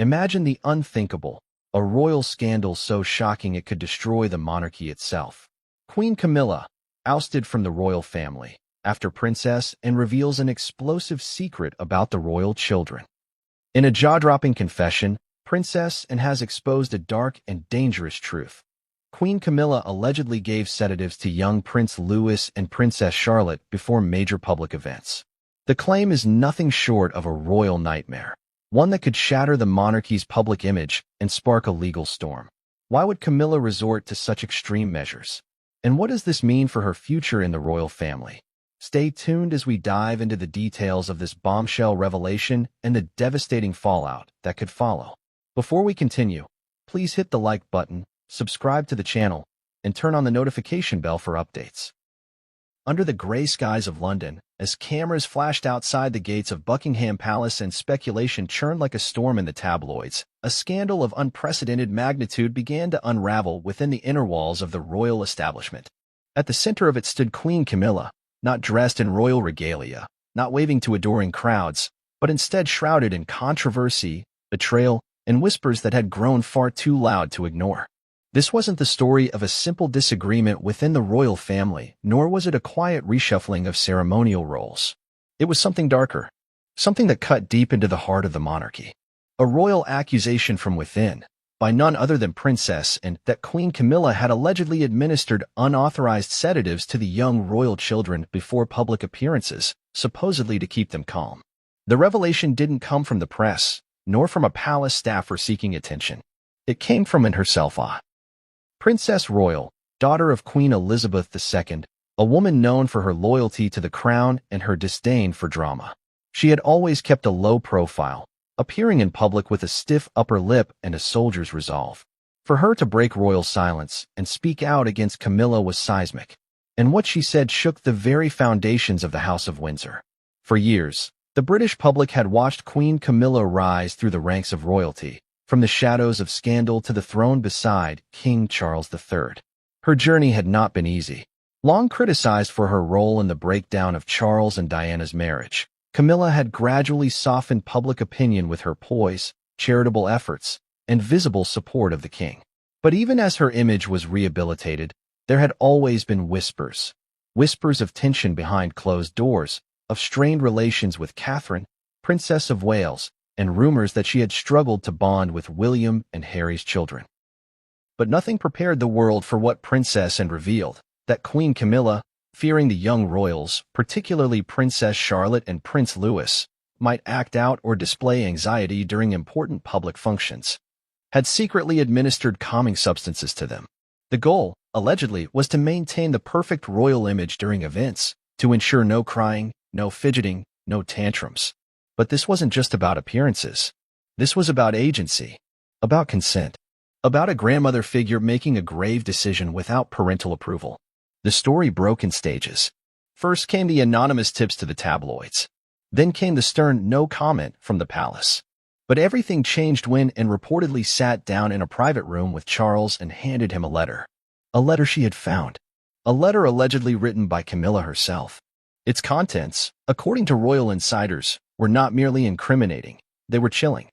Imagine the unthinkable, a royal scandal so shocking it could destroy the monarchy itself. Queen Camilla, ousted from the royal family, after princess and reveals an explosive secret about the royal children. In a jaw-dropping confession, Princess and has exposed a dark and dangerous truth. Queen Camilla allegedly gave sedatives to young Prince Louis and Princess Charlotte before major public events. The claim is nothing short of a royal nightmare, one that could shatter the monarchy's public image and spark a legal storm. Why would Camilla resort to such extreme measures? And what does this mean for her future in the royal family? Stay tuned as we dive into the details of this bombshell revelation and the devastating fallout that could follow. Before we continue, please hit the like button, subscribe to the channel, and turn on the notification bell for updates. Under the gray skies of London, as cameras flashed outside the gates of Buckingham Palace and speculation churned like a storm in the tabloids, a scandal of unprecedented magnitude began to unravel within the inner walls of the royal establishment. At the center of it stood Queen Camilla, not dressed in royal regalia, not waving to adoring crowds, but instead shrouded in controversy, betrayal, and whispers that had grown far too loud to ignore. This wasn't the story of a simple disagreement within the royal family, nor was it a quiet reshuffling of ceremonial roles. It was something darker, something that cut deep into the heart of the monarchy. A royal accusation from within, by none other than Princess, and that Queen Camilla had allegedly administered unauthorized sedatives to the young royal children before public appearances, supposedly to keep them calm. The revelation didn't come from the press, nor from a palace staffer seeking attention. It came from herself. Princess Royal, daughter of Queen Elizabeth II, a woman known for her loyalty to the crown and her disdain for drama. She had always kept a low profile, appearing in public with a stiff upper lip and a soldier's resolve. For her to break royal silence and speak out against Camilla was seismic, and what she said shook the very foundations of the House of Windsor. For years, the British public had watched Queen Camilla rise through the ranks of royalty, from the shadows of scandal to the throne beside King Charles III. Her journey had not been easy. Long criticized for her role in the breakdown of Charles and Diana's marriage, Camilla had gradually softened public opinion with her poise, charitable efforts, and visible support of the king. But even as her image was rehabilitated, there had always been whispers of tension behind closed doors, of strained relations with Catherine, Princess of Wales, and rumors that she had struggled to bond with William and Harry's children. But nothing prepared the world for what Princess and revealed, that Queen Camilla, fearing the young royals, particularly Princess Charlotte and Prince Louis, might act out or display anxiety during important public functions, had secretly administered calming substances to them. The goal, allegedly, was to maintain the perfect royal image during events, to ensure no crying, no fidgeting, no tantrums. But this wasn't just about appearances. This was about agency, about consent, about a grandmother figure making a grave decision without parental approval. The story broke in stages. First came the anonymous tips to the tabloids. Then came the stern no comment from the palace. But everything changed when Anne reportedly sat down in a private room with Charles and handed him a letter. A letter she had found. A letter allegedly written by Camilla herself. Its contents, according to royal insiders, were not merely incriminating, they were chilling.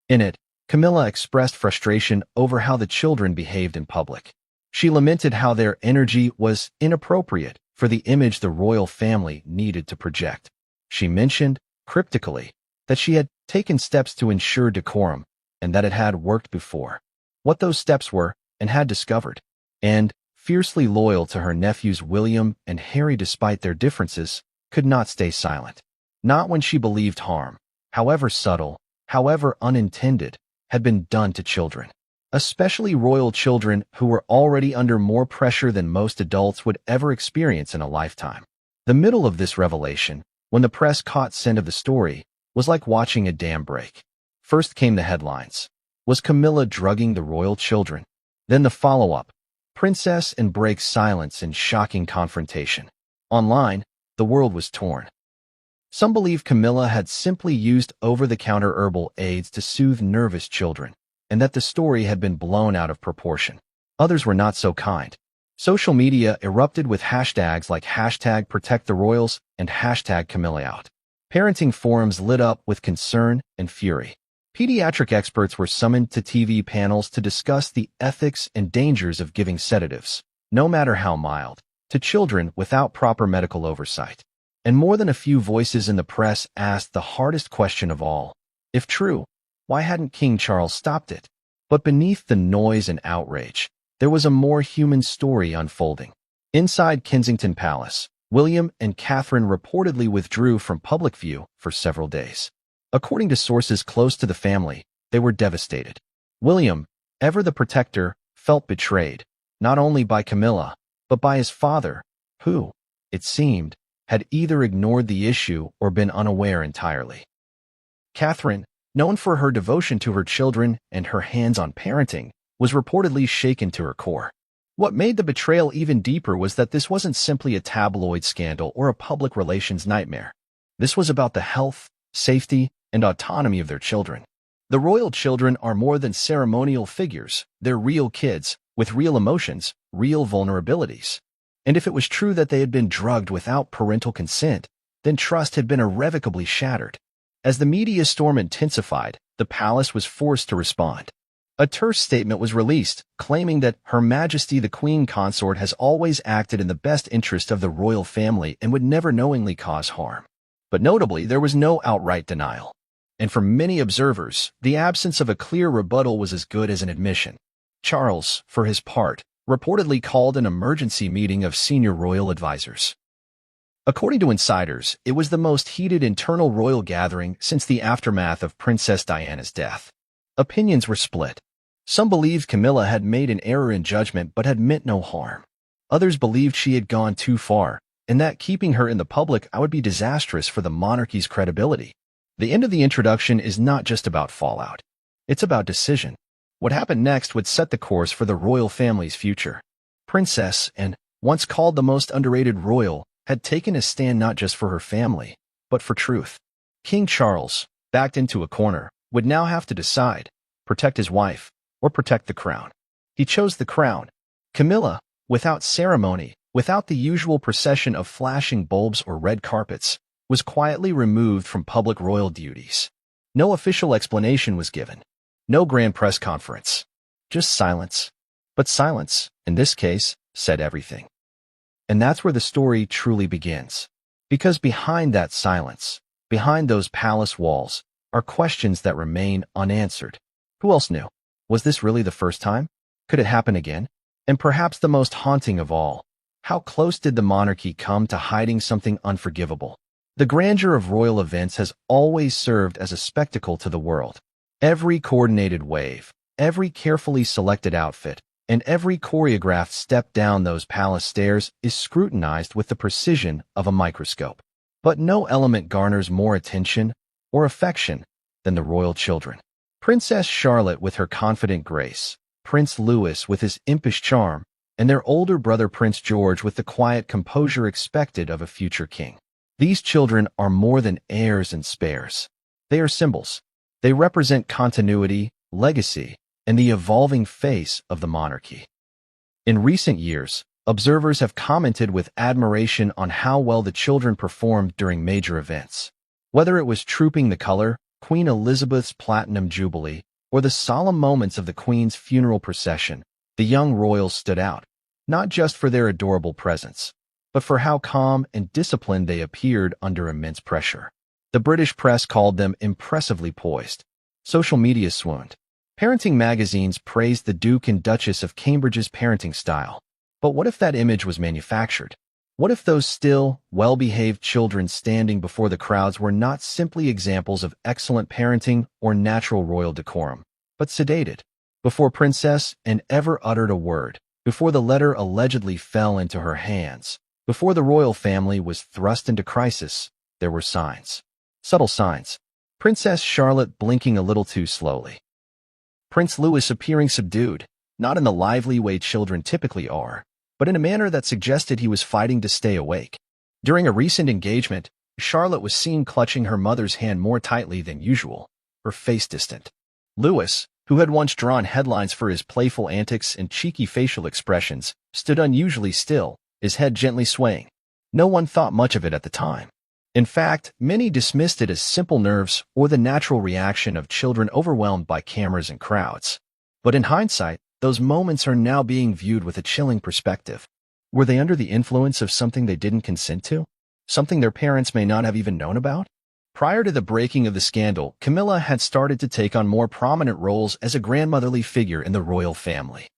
In it, Camilla expressed frustration over how the children behaved in public. She lamented how their energy was inappropriate for the image the royal family needed to project. She mentioned, cryptically, that she had taken steps to ensure decorum and that it had worked before. What those steps were, and had discovered. And, fiercely loyal to her nephews William and Harry despite their differences, could not stay silent. Not when she believed harm, however subtle, however unintended, had been done to children. Especially royal children who were already under more pressure than most adults would ever experience in a lifetime. The middle of this revelation, when the press caught scent of the story, was like watching a dam break. First came the headlines. Was Camilla drugging the royal children? Then the follow-up. Princess and breaks silence in shocking confrontation. Online, the world was torn. Some believe Camilla had simply used over-the-counter herbal aids to soothe nervous children, and that the story had been blown out of proportion. Others were not so kind. Social media erupted with hashtags like #ProtectTheRoyals and #CamillaOut. Parenting forums lit up with concern and fury. Pediatric experts were summoned to TV panels to discuss the ethics and dangers of giving sedatives, no matter how mild, to children without proper medical oversight. And more than a few voices in the press asked the hardest question of all. If true, why hadn't King Charles stopped it? But beneath the noise and outrage, there was a more human story unfolding. Inside Kensington Palace, William and Catherine reportedly withdrew from public view for several days. According to sources close to the family, they were devastated. William, ever the protector, felt betrayed, not only by Camilla, but by his father, who, it seemed, had either ignored the issue or been unaware entirely. Catherine, known for her devotion to her children and her hands-on parenting, was reportedly shaken to her core. What made the betrayal even deeper was that this wasn't simply a tabloid scandal or a public relations nightmare. This was about the health, safety, and autonomy of their children. The royal children are more than ceremonial figures. They're real kids, with real emotions, real vulnerabilities. And if it was true that they had been drugged without parental consent, then trust had been irrevocably shattered. As the media storm intensified, the palace was forced to respond. A terse statement was released, claiming that Her Majesty the Queen Consort has always acted in the best interest of the royal family and would never knowingly cause harm. But notably, there was no outright denial. And for many observers, the absence of a clear rebuttal was as good as an admission. Charles, for his part, reportedly called an emergency meeting of senior royal advisors. According to insiders, it was the most heated internal royal gathering since the aftermath of Princess Diana's death. Opinions were split. Some believed Camilla had made an error in judgment but had meant no harm. Others believed she had gone too far, and that keeping her in the public eye would be disastrous for the monarchy's credibility. The end of the introduction is not just about fallout. It's about decision. What happened next would set the course for the royal family's future. Princess, and once called the most underrated royal, had taken a stand not just for her family, but for truth. King Charles, backed into a corner, would now have to decide, protect his wife, or protect the crown. He chose the crown. Camilla, without ceremony, without the usual procession of flashing bulbs or red carpets, was quietly removed from public royal duties. No official explanation was given. No grand press conference. Just silence. But silence, in this case, said everything. And that's where the story truly begins. Because behind that silence, behind those palace walls, are questions that remain unanswered. Who else knew? Was this really the first time? Could it happen again? And perhaps the most haunting of all, how close did the monarchy come to hiding something unforgivable? The grandeur of royal events has always served as a spectacle to the world. Every coordinated wave, every carefully selected outfit, and every choreographed step down those palace stairs is scrutinized with the precision of a microscope. But no element garners more attention or affection than the royal children. Princess Charlotte with her confident grace, Prince Louis with his impish charm, and their older brother Prince George with the quiet composure expected of a future king. These children are more than heirs and spares. They are symbols. They represent continuity, legacy, and the evolving face of the monarchy. In recent years, observers have commented with admiration on how well the children performed during major events. Whether it was Trooping the Color, Queen Elizabeth's Platinum Jubilee, or the solemn moments of the Queen's funeral procession, the young royals stood out, not just for their adorable presence, but for how calm and disciplined they appeared under immense pressure. The British press called them impressively poised. Social media swooned. Parenting magazines praised the Duke and Duchess of Cambridge's parenting style. But what if that image was manufactured? What if those still, well-behaved children standing before the crowds were not simply examples of excellent parenting or natural royal decorum, but sedated? Before Princess Anne ever uttered a word, before the letter allegedly fell into her hands, before the royal family was thrust into crisis, there were signs. Subtle signs. Princess Charlotte blinking a little too slowly. Prince Louis appearing subdued, not in the lively way children typically are, but in a manner that suggested he was fighting to stay awake. During a recent engagement, Charlotte was seen clutching her mother's hand more tightly than usual, her face distant. Louis, who had once drawn headlines for his playful antics and cheeky facial expressions, stood unusually still, his head gently swaying. No one thought much of it at the time. In fact, many dismissed it as simple nerves or the natural reaction of children overwhelmed by cameras and crowds. But in hindsight, those moments are now being viewed with a chilling perspective. Were they under the influence of something they didn't consent to? Something their parents may not have even known about? Prior to the breaking of the scandal, Camilla had started to take on more prominent roles as a grandmotherly figure in the royal family.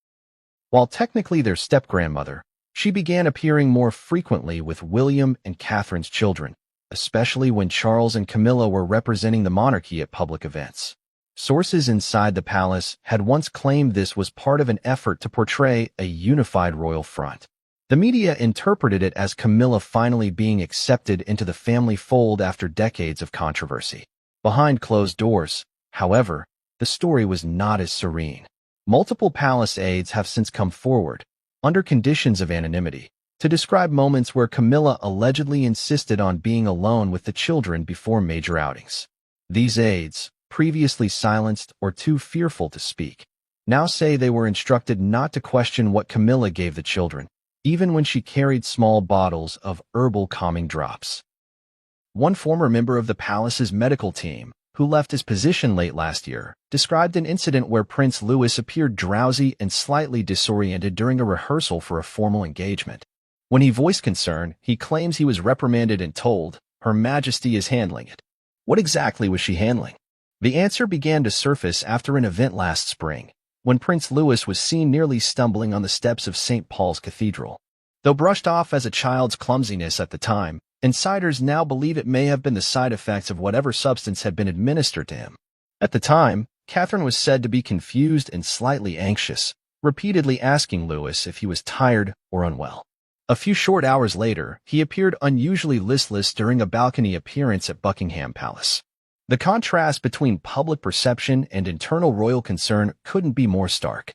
While technically their step-grandmother, she began appearing more frequently with William and Catherine's children, especially when Charles and Camilla were representing the monarchy at public events. Sources inside the palace had once claimed this was part of an effort to portray a unified royal front. The media interpreted it as Camilla finally being accepted into the family fold after decades of controversy. Behind closed doors, however, the story was not as serene. Multiple palace aides have since come forward, under conditions of anonymity, to describe moments where Camilla allegedly insisted on being alone with the children before major outings. These aides, previously silenced or too fearful to speak, now say they were instructed not to question what Camilla gave the children, even when she carried small bottles of herbal calming drops. One former member of the palace's medical team, who left his position late last year, described an incident where Prince Louis appeared drowsy and slightly disoriented during a rehearsal for a formal engagement. When he voiced concern, he claims he was reprimanded and told, "Her Majesty is handling it." What exactly was she handling? The answer began to surface after an event last spring, when Prince Louis was seen nearly stumbling on the steps of St. Paul's Cathedral. Though brushed off as a child's clumsiness at the time, insiders now believe it may have been the side effects of whatever substance had been administered to him. At the time, Catherine was said to be confused and slightly anxious, repeatedly asking Louis if he was tired or unwell. A few short hours later, he appeared unusually listless during a balcony appearance at Buckingham Palace. The contrast between public perception and internal royal concern couldn't be more stark.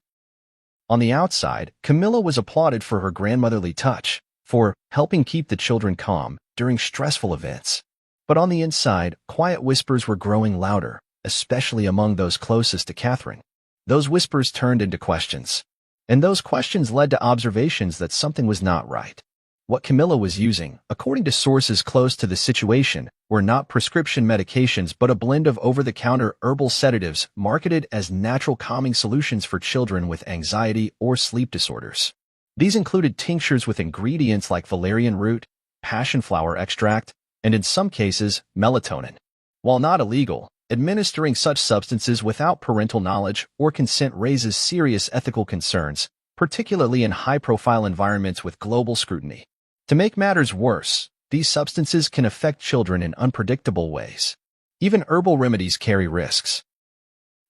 On the outside, Camilla was applauded for her grandmotherly touch, for helping keep the children calm during stressful events. But on the inside, quiet whispers were growing louder, especially among those closest to Catherine. Those whispers turned into questions. And those questions led to observations that something was not right. What Camilla was using, according to sources close to the situation, were not prescription medications but a blend of over-the-counter herbal sedatives marketed as natural calming solutions for children with anxiety or sleep disorders. These included tinctures with ingredients like valerian root, passion flower extract, and in some cases, melatonin. While not illegal, administering such substances without parental knowledge or consent raises serious ethical concerns, particularly in high-profile environments with global scrutiny. To make matters worse, these substances can affect children in unpredictable ways. Even herbal remedies carry risks.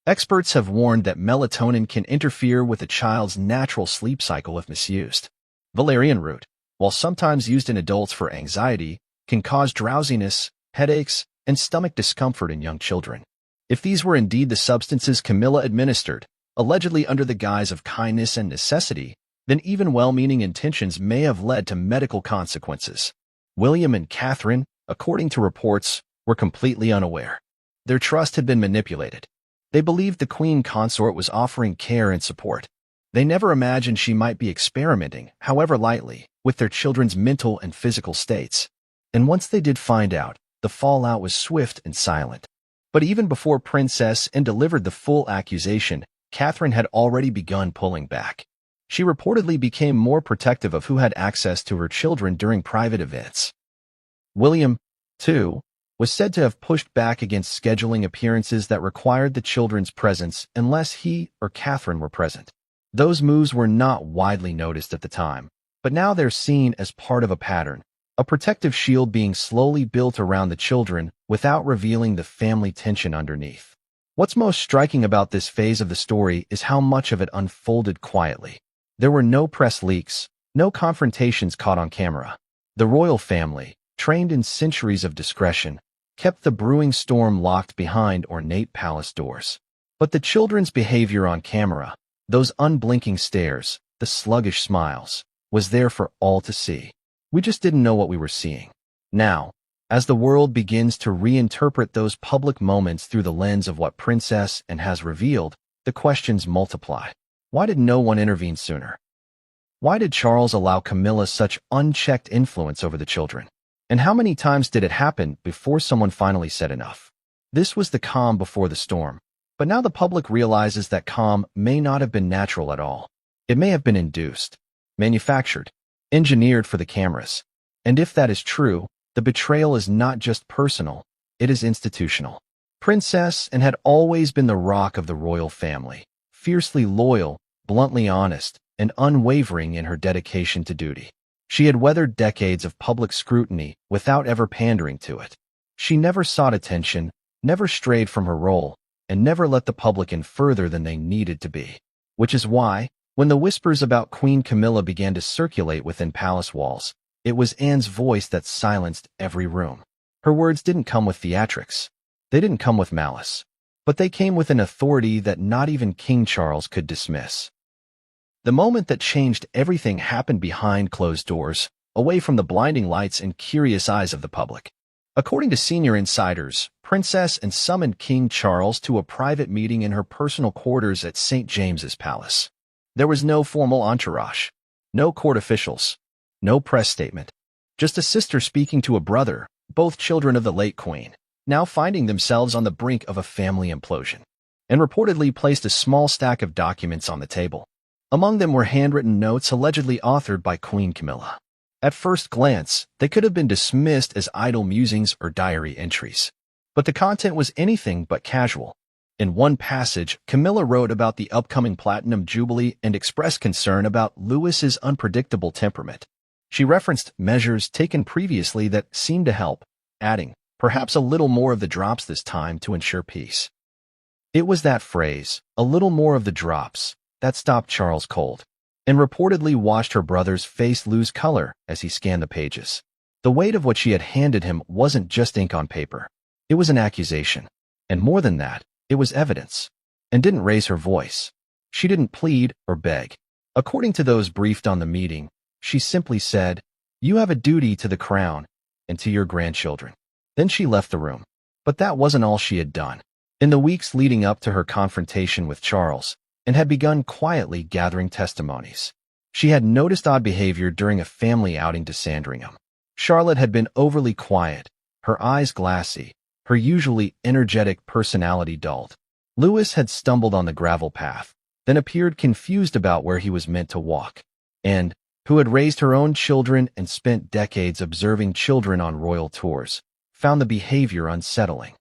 Experts have warned that melatonin can interfere with a child's natural sleep cycle if misused. Valerian root, while sometimes used in adults for anxiety, can cause drowsiness, headaches, and stomach discomfort in young children. If these were indeed the substances Camilla administered, allegedly under the guise of kindness and necessity, then even well-meaning intentions may have led to medical consequences. William and Catherine, according to reports, were completely unaware. Their trust had been manipulated. They believed the Queen Consort was offering care and support. They never imagined she might be experimenting, however lightly, with their children's mental and physical states. And once they did find out, the fallout was swift and silent. But even before Princess Anne delivered the full accusation, Catherine had already begun pulling back. She reportedly became more protective of who had access to her children during private events. William, too, was said to have pushed back against scheduling appearances that required the children's presence unless he or Catherine were present. Those moves were not widely noticed at the time, but now they're seen as part of a pattern, a protective shield being slowly built around the children without revealing the family tension underneath. What's most striking about this phase of the story is how much of it unfolded quietly. There were no press leaks, no confrontations caught on camera. The royal family, trained in centuries of discretion, kept the brewing storm locked behind ornate palace doors. But the children's behavior on camera, those unblinking stares, the sluggish smiles, was there for all to see. We just didn't know what we were seeing. Now, as the world begins to reinterpret those public moments through the lens of what Princess Anne has revealed, the questions multiply. Why did no one intervene sooner? Why did Charles allow Camilla such unchecked influence over the children? And how many times did it happen before someone finally said enough? This was the calm before the storm. But now the public realizes that calm may not have been natural at all. It may have been induced, manufactured, engineered for the cameras. And if that is true, the betrayal is not just personal, it is institutional. Princess Anne had always been the rock of the royal family, fiercely loyal, bluntly honest, and unwavering in her dedication to duty. She had weathered decades of public scrutiny without ever pandering to it. She never sought attention, never strayed from her role, and never let the public in further than they needed to be. Which is why, when the whispers about Queen Camilla began to circulate within palace walls, it was Anne's voice that silenced every room. Her words didn't come with theatrics. They didn't come with malice. But they came with an authority that not even King Charles could dismiss. The moment that changed everything happened behind closed doors, away from the blinding lights and curious eyes of the public. According to senior insiders, Princess Anne summoned King Charles to a private meeting in her personal quarters at St. James's Palace. There was no formal entourage, no court officials, no press statement, just a sister speaking to a brother, both children of the late Queen, now finding themselves on the brink of a family implosion, and reportedly placed a small stack of documents on the table. Among them were handwritten notes allegedly authored by Queen Camilla. At first glance, they could have been dismissed as idle musings or diary entries. But the content was anything but casual. In one passage, Camilla wrote about the upcoming Platinum Jubilee and expressed concern about Louis's unpredictable temperament. She referenced measures taken previously that seemed to help, adding, perhaps a little more of the drops this time to ensure peace. It was that phrase, a little more of the drops, that stopped Charles cold, and reportedly watched her brother's face lose color as he scanned the pages. The weight of what she had handed him wasn't just ink on paper. It was an accusation. And more than that, it was evidence. And didn't raise her voice. She didn't plead or beg. According to those briefed on the meeting, she simply said, "You have a duty to the crown and to your grandchildren." Then she left the room. But that wasn't all she had done. In the weeks leading up to her confrontation with Charles, and had begun quietly gathering testimonies. She had noticed odd behavior during a family outing to Sandringham. Charlotte had been overly quiet, her eyes glassy, her usually energetic personality dulled. Louis had stumbled on the gravel path, then appeared confused about where he was meant to walk. And, who had raised her own children and spent decades observing children on royal tours, found the behavior unsettling.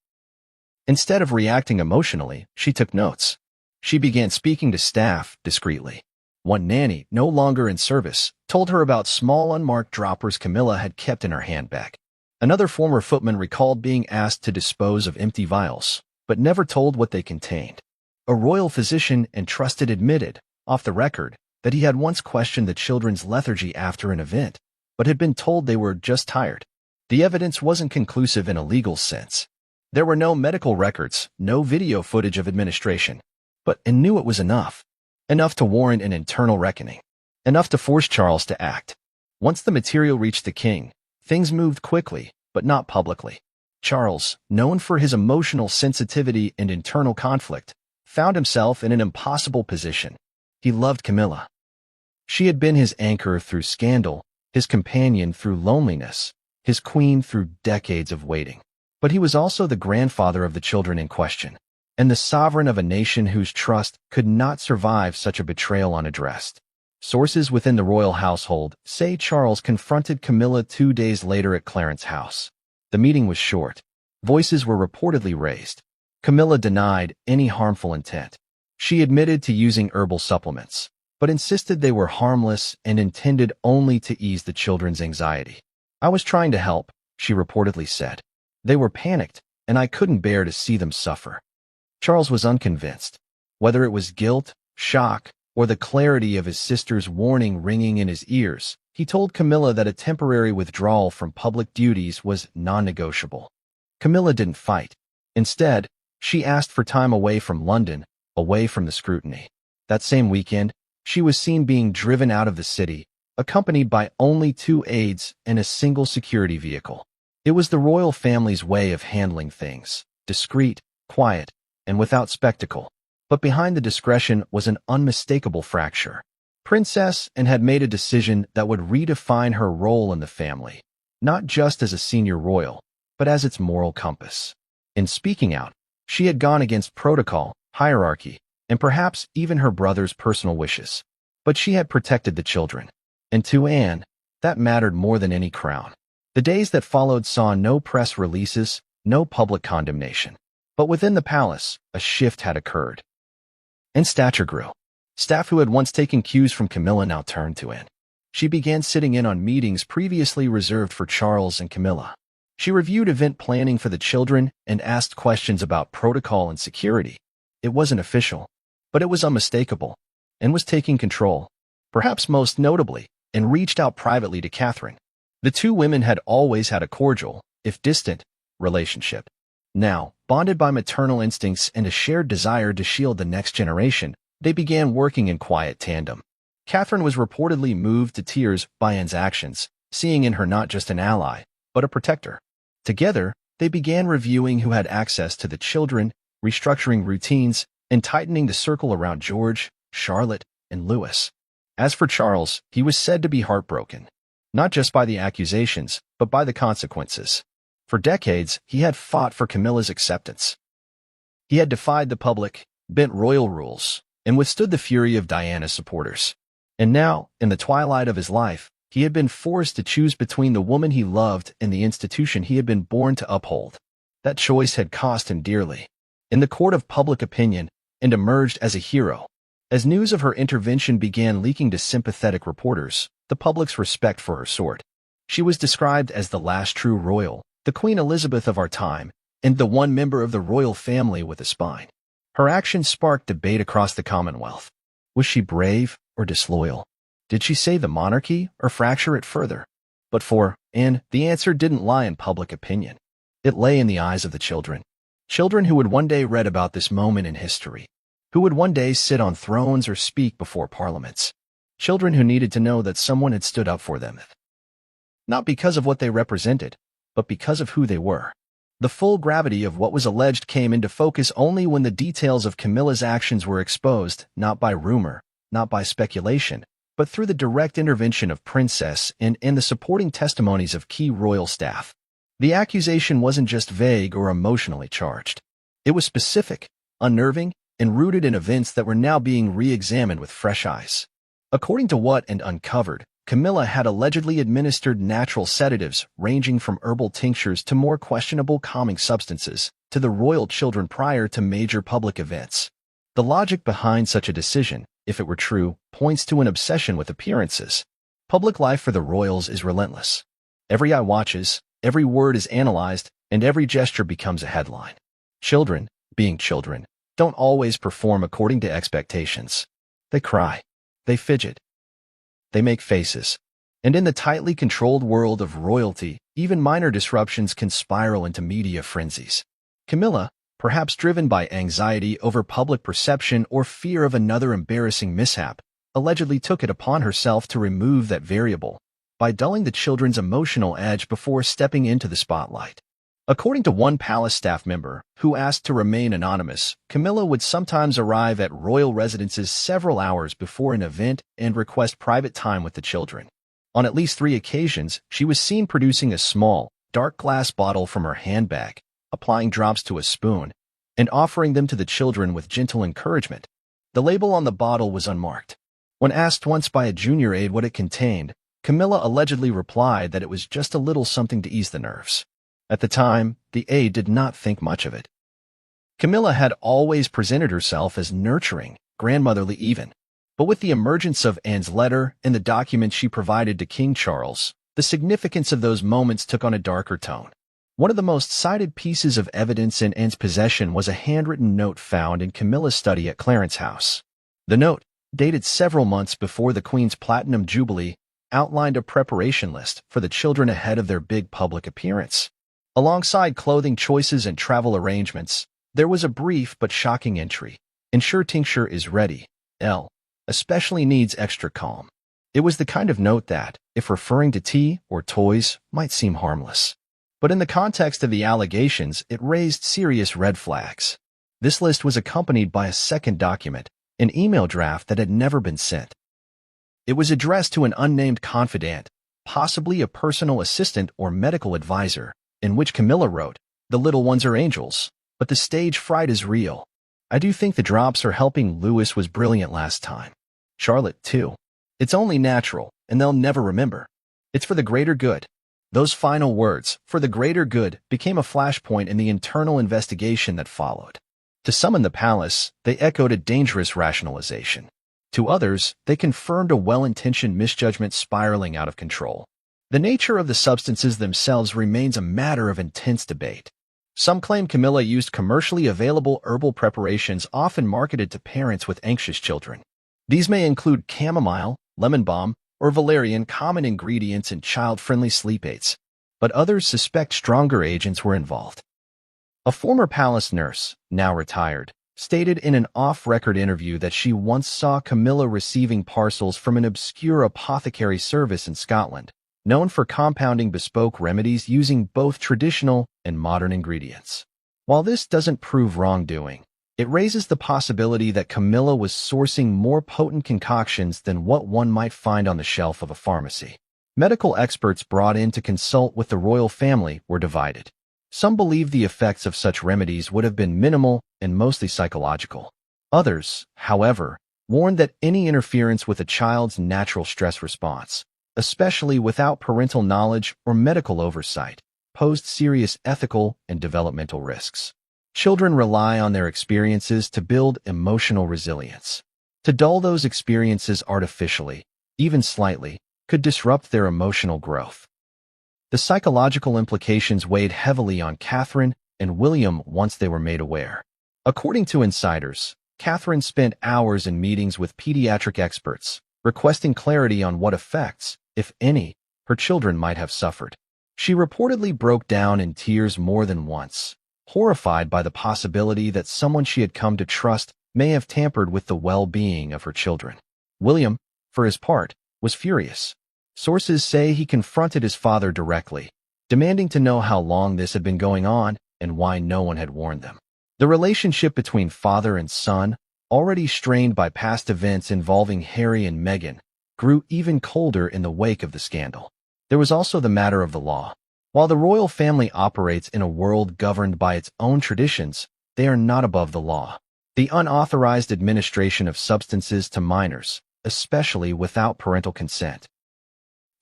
Instead of reacting emotionally, she took notes. She began speaking to staff discreetly. One nanny, no longer in service, told her about small unmarked droppers Camilla had kept in her handbag. Another former footman recalled being asked to dispose of empty vials, but never told what they contained. A royal physician and trusted admitted, off the record, that he had once questioned the children's lethargy after an event, but had been told they were just tired. The evidence wasn't conclusive in a legal sense. There were no medical records, no video footage of administration. But Anne knew it was enough. Enough to warrant an internal reckoning. Enough to force Charles to act. Once the material reached the king, things moved quickly, but not publicly. Charles, known for his emotional sensitivity and internal conflict, found himself in an impossible position. He loved Camilla. She had been his anchor through scandal, his companion through loneliness, his queen through decades of waiting. But he was also the grandfather of the children in question, and the sovereign of a nation whose trust could not survive such a betrayal unaddressed. Sources within the royal household say Charles confronted Camilla 2 days later at Clarence House. The meeting was short. Voices were reportedly raised. Camilla denied any harmful intent. She admitted to using herbal supplements, but insisted they were harmless and intended only to ease the children's anxiety. "I was trying to help," she reportedly said. "They were panicked, and I couldn't bear to see them suffer." Charles was unconvinced. Whether it was guilt, shock, or the clarity of his sister's warning ringing in his ears, he told Camilla that a temporary withdrawal from public duties was non-negotiable. Camilla didn't fight. Instead, she asked for time away from London, away from the scrutiny. That same weekend, she was seen being driven out of the city, accompanied by only 2 aides and a single security vehicle. It was the royal family's way of handling things, discreet, quiet, and without spectacle. But behind the discretion was an unmistakable fracture. Princess Anne had made a decision that would redefine her role in the family. not just as a senior royal, but as its moral compass. In speaking out, she had gone against protocol, hierarchy, and perhaps even her brother's personal wishes. But she had protected the children. And to Anne, that mattered more than any crown. The days that followed saw no press releases, no public condemnation. But within the palace, a shift had occurred. And stature grew. Staff who had once taken cues from Camilla now turned to Anne. She began sitting in on meetings previously reserved for Charles and Camilla. She reviewed event planning for the children and asked questions about protocol and security. It wasn't official, but it was unmistakable, and was taking control. Perhaps most notably, and reached out privately to Catherine. The two women had always had a cordial, if distant, relationship. Now, bonded by maternal instincts and a shared desire to shield the next generation, they began working in quiet tandem. Catherine was reportedly moved to tears by Anne's actions, seeing in her not just an ally, but a protector. Together, they began reviewing who had access to the children, restructuring routines, and tightening the circle around George, Charlotte, and Louis. As for Charles, he was said to be heartbroken, not just by the accusations, but by the consequences. For decades, he had fought for Camilla's acceptance. He had defied the public, bent royal rules, and withstood the fury of Diana's supporters. And now, in the twilight of his life, he had been forced to choose between the woman he loved and the institution he had been born to uphold. That choice had cost him dearly, in the court of public opinion, and emerged as a hero. As news of her intervention began leaking to sympathetic reporters, the public's respect for her soared. She was described as the last true royal, the Queen Elizabeth of our time, and the one member of the royal family with a spine. Her actions sparked debate across the Commonwealth. Was she brave or disloyal? Did she save the monarchy or fracture it further? But for Anne, the answer didn't lie in public opinion. It lay in the eyes of the children. Children who would one day read about this moment in history, who would one day sit on thrones or speak before parliaments. Children who needed to know that someone had stood up for them. Not because of what they represented, but because of who they were. The full gravity of what was alleged came into focus only when the details of Camilla's actions were exposed, not by rumor, not by speculation, but through the direct intervention of Princess and the supporting testimonies of key royal staff. The accusation wasn't just vague or emotionally charged. It was specific, unnerving, and rooted in events that were now being re-examined with fresh eyes. According to what and uncovered, Camilla had allegedly administered natural sedatives ranging from herbal tinctures to more questionable calming substances to the royal children prior to major public events. The logic behind such a decision, if it were true, points to an obsession with appearances. Public life for the royals is relentless. Every eye watches, every word is analyzed, and every gesture becomes a headline. Children, being children, don't always perform according to expectations. They cry. They fidget. They make faces. And in the tightly controlled world of royalty, even minor disruptions can spiral into media frenzies. Camilla, perhaps driven by anxiety over public perception or fear of another embarrassing mishap, allegedly took it upon herself to remove that variable by dulling the children's emotional edge before stepping into the spotlight. According to one palace staff member, who asked to remain anonymous, Camilla would sometimes arrive at royal residences several hours before an event and request private time with the children. On at least 3 occasions, she was seen producing a small, dark glass bottle from her handbag, applying drops to a spoon, and offering them to the children with gentle encouragement. The label on the bottle was unmarked. When asked once by a junior aide what it contained, Camilla allegedly replied that it was just a little something to ease the nerves. At the time, the aide did not think much of it. Camilla had always presented herself as nurturing, grandmotherly even. But with the emergence of Anne's letter and the documents she provided to King Charles, the significance of those moments took on a darker tone. One of the most cited pieces of evidence in Anne's possession was a handwritten note found in Camilla's study at Clarence House. The note, dated several months before the Queen's Platinum Jubilee, outlined a preparation list for the children ahead of their big public appearance. Alongside clothing choices and travel arrangements, there was a brief but shocking entry. Ensure tincture is ready. L. Especially needs extra calm. It was the kind of note that, if referring to tea or toys, might seem harmless. But in the context of the allegations, it raised serious red flags. This list was accompanied by a second document, an email draft that had never been sent. It was addressed to an unnamed confidant, possibly a personal assistant or medical advisor, in which Camilla wrote, "The little ones are angels, but the stage fright is real. I do think the drops are helping. Lewis was brilliant last time. Charlotte, too. It's only natural, and they'll never remember. It's for the greater good." Those final words, "for the greater good," became a flashpoint in the internal investigation that followed. To some in the palace, they echoed a dangerous rationalization. To others, they confirmed a well-intentioned misjudgment spiraling out of control. The nature of the substances themselves remains a matter of intense debate. Some claim Camilla used commercially available herbal preparations often marketed to parents with anxious children. These may include chamomile, lemon balm, or valerian, common ingredients in child-friendly sleep aids, but others suspect stronger agents were involved. A former palace nurse, now retired, stated in an off-record interview that she once saw Camilla receiving parcels from an obscure apothecary service in Scotland, known for compounding bespoke remedies using both traditional and modern ingredients. While this doesn't prove wrongdoing, it raises the possibility that Camilla was sourcing more potent concoctions than what one might find on the shelf of a pharmacy. Medical experts brought in to consult with the royal family were divided. Some believed the effects of such remedies would have been minimal and mostly psychological. Others, however, warned that any interference with a child's natural stress response, especially without parental knowledge or medical oversight, posed serious ethical and developmental risks. Children rely on their experiences to build emotional resilience. To dull those experiences artificially, even slightly, could disrupt their emotional growth. The psychological implications weighed heavily on Catherine and William once they were made aware. According to insiders, Catherine spent hours in meetings with pediatric experts, requesting clarity on what effects, if any, her children might have suffered. She reportedly broke down in tears more than once, horrified by the possibility that someone she had come to trust may have tampered with the well-being of her children. William, for his part, was furious. Sources say he confronted his father directly, demanding to know how long this had been going on and why no one had warned them. The relationship between father and son, already strained by past events involving Harry and Meghan, grew even colder in the wake of the scandal. There was also the matter of the law. While the royal family operates in a world governed by its own traditions, they are not above the law. The unauthorized administration of substances to minors, especially without parental consent,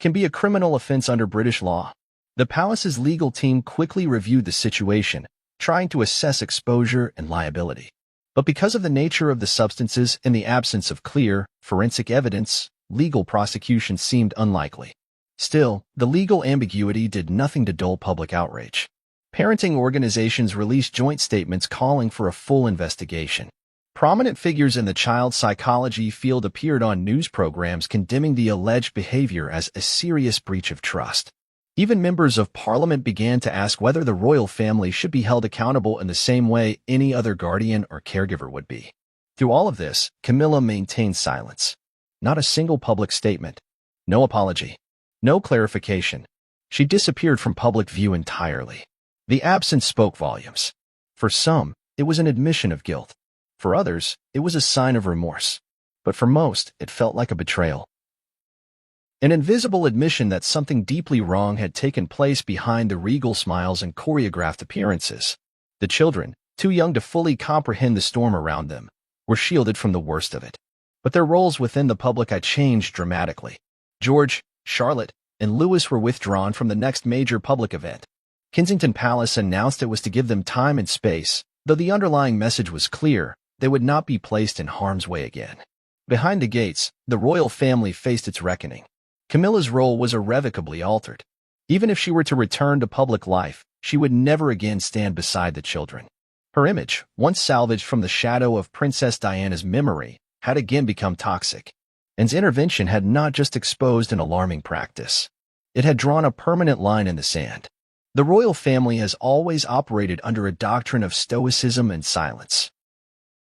can be a criminal offense under British law. The palace's legal team quickly reviewed the situation, trying to assess exposure and liability. But because of the nature of the substances and the absence of clear, forensic evidence, legal prosecution seemed unlikely. Still, the legal ambiguity did nothing to dull public outrage. Parenting organizations released joint statements calling for a full investigation. Prominent figures in the child psychology field appeared on news programs condemning the alleged behavior as a serious breach of trust. Even members of parliament began to ask whether the royal family should be held accountable in the same way any other guardian or caregiver would be. Through all of this, Camilla maintained silence. Not a single public statement. No apology. No clarification. She disappeared from public view entirely. The absence spoke volumes. For some, it was an admission of guilt. For others, it was a sign of remorse. But for most, it felt like a betrayal. An invisible admission that something deeply wrong had taken place behind the regal smiles and choreographed appearances. The children, too young to fully comprehend the storm around them, were shielded from the worst of it. But their roles within the public eye changed dramatically. George, Charlotte, and Lewis were withdrawn from the next major public event. Kensington Palace announced it was to give them time and space, though the underlying message was clear: they would not be placed in harm's way again. Behind the gates, the royal family faced its reckoning. Camilla's role was irrevocably altered. Even if she were to return to public life, she would never again stand beside the children. Her image, once salvaged from the shadow of Princess Diana's memory, had again become toxic. And intervention had not just exposed an alarming practice. It had drawn a permanent line in the sand. The royal family has always operated under a doctrine of stoicism and silence.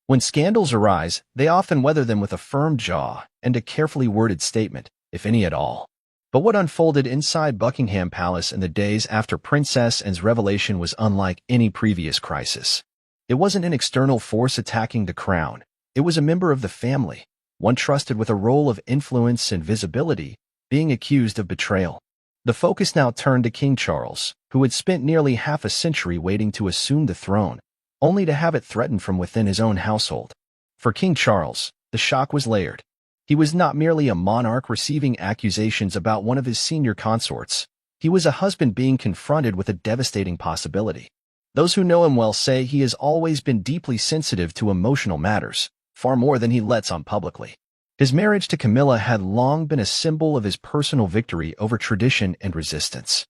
When scandals arise, they often weather them with a firm jaw and a carefully worded statement, if any at all. But what unfolded inside Buckingham Palace in the days after Princess Anne's revelation was unlike any previous crisis. It wasn't an external force attacking the crown. It was a member of the family, one trusted with a role of influence and visibility, being accused of betrayal. The focus now turned to King Charles, who had spent nearly half a century waiting to assume the throne, only to have it threatened from within his own household. For King Charles, the shock was layered. He was not merely a monarch receiving accusations about one of his senior consorts. He was a husband being confronted with a devastating possibility. Those who know him well say he has always been deeply sensitive to emotional matters, far more than he lets on publicly. His marriage to Camilla had long been a symbol of his personal victory over tradition and resistance.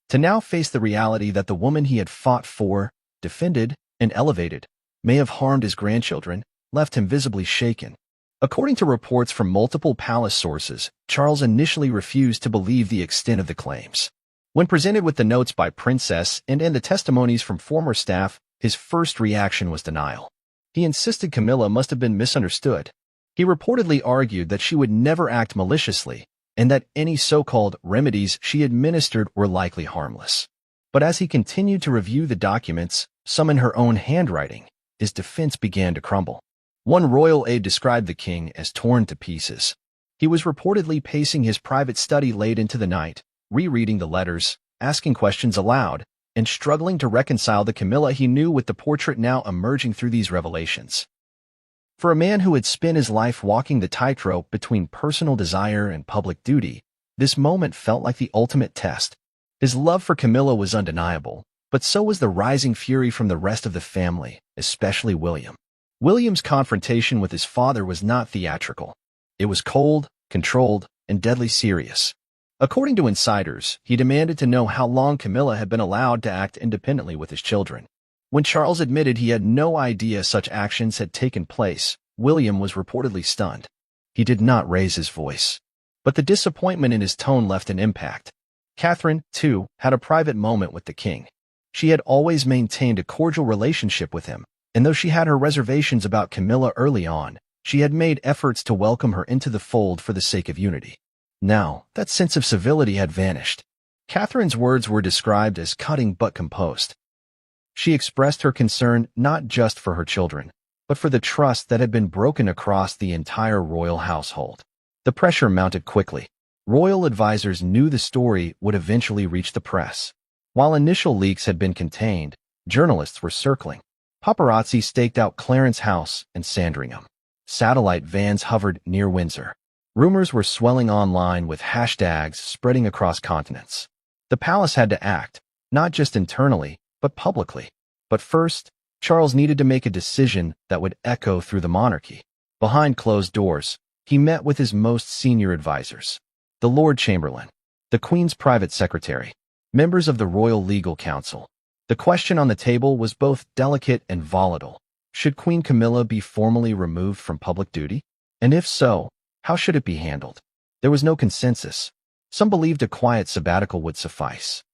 To now face the reality that the woman he had fought for, defended, and elevated may have harmed his grandchildren, left him visibly shaken. According to reports from multiple palace sources, Charles initially refused to believe the extent of the claims. When presented with the notes by Princess and the testimonies from former staff, his first reaction was denial. He insisted Camilla must have been misunderstood. He reportedly argued that she would never act maliciously, and that any so-called remedies she administered were likely harmless. But as he continued to review the documents, some in her own handwriting, his defense began to crumble. One royal aide described the king as torn to pieces. He was reportedly pacing his private study late into the night, rereading the letters, asking questions aloud, and struggling to reconcile the Camilla he knew with the portrait now emerging through these revelations. For a man who had spent his life walking the tightrope between personal desire and public duty, this moment felt like the ultimate test. His love for Camilla was undeniable, but so was the rising fury from the rest of the family, especially William. William's confrontation with his father was not theatrical. It was cold, controlled, and deadly serious. According to insiders, he demanded to know how long Camilla had been allowed to act independently with his children. When Charles admitted he had no idea such actions had taken place, William was reportedly stunned. He did not raise his voice. But the disappointment in his tone left an impact. Catherine, too, had a private moment with the king. She had always maintained a cordial relationship with him, and though she had her reservations about Camilla early on, she had made efforts to welcome her into the fold for the sake of unity. Now, that sense of civility had vanished. Catherine's words were described as cutting but composed. She expressed her concern not just for her children, but for the trust that had been broken across the entire royal household. The pressure mounted quickly. Royal advisors knew the story would eventually reach the press. While initial leaks had been contained, journalists were circling. Paparazzi staked out Clarence House and Sandringham. Satellite vans hovered near Windsor. Rumors were swelling online with hashtags spreading across continents. The palace had to act, not just internally, but publicly. But first, Charles needed to make a decision that would echo through the monarchy. Behind closed doors, he met with his most senior advisors. The Lord Chamberlain, the Queen's private secretary, members of the Royal Legal Council. The question on the table was both delicate and volatile. Should Queen Camilla be formally removed from public duty? And if so, how should it be handled? There was no consensus. Some believed a quiet sabbatical would suffice.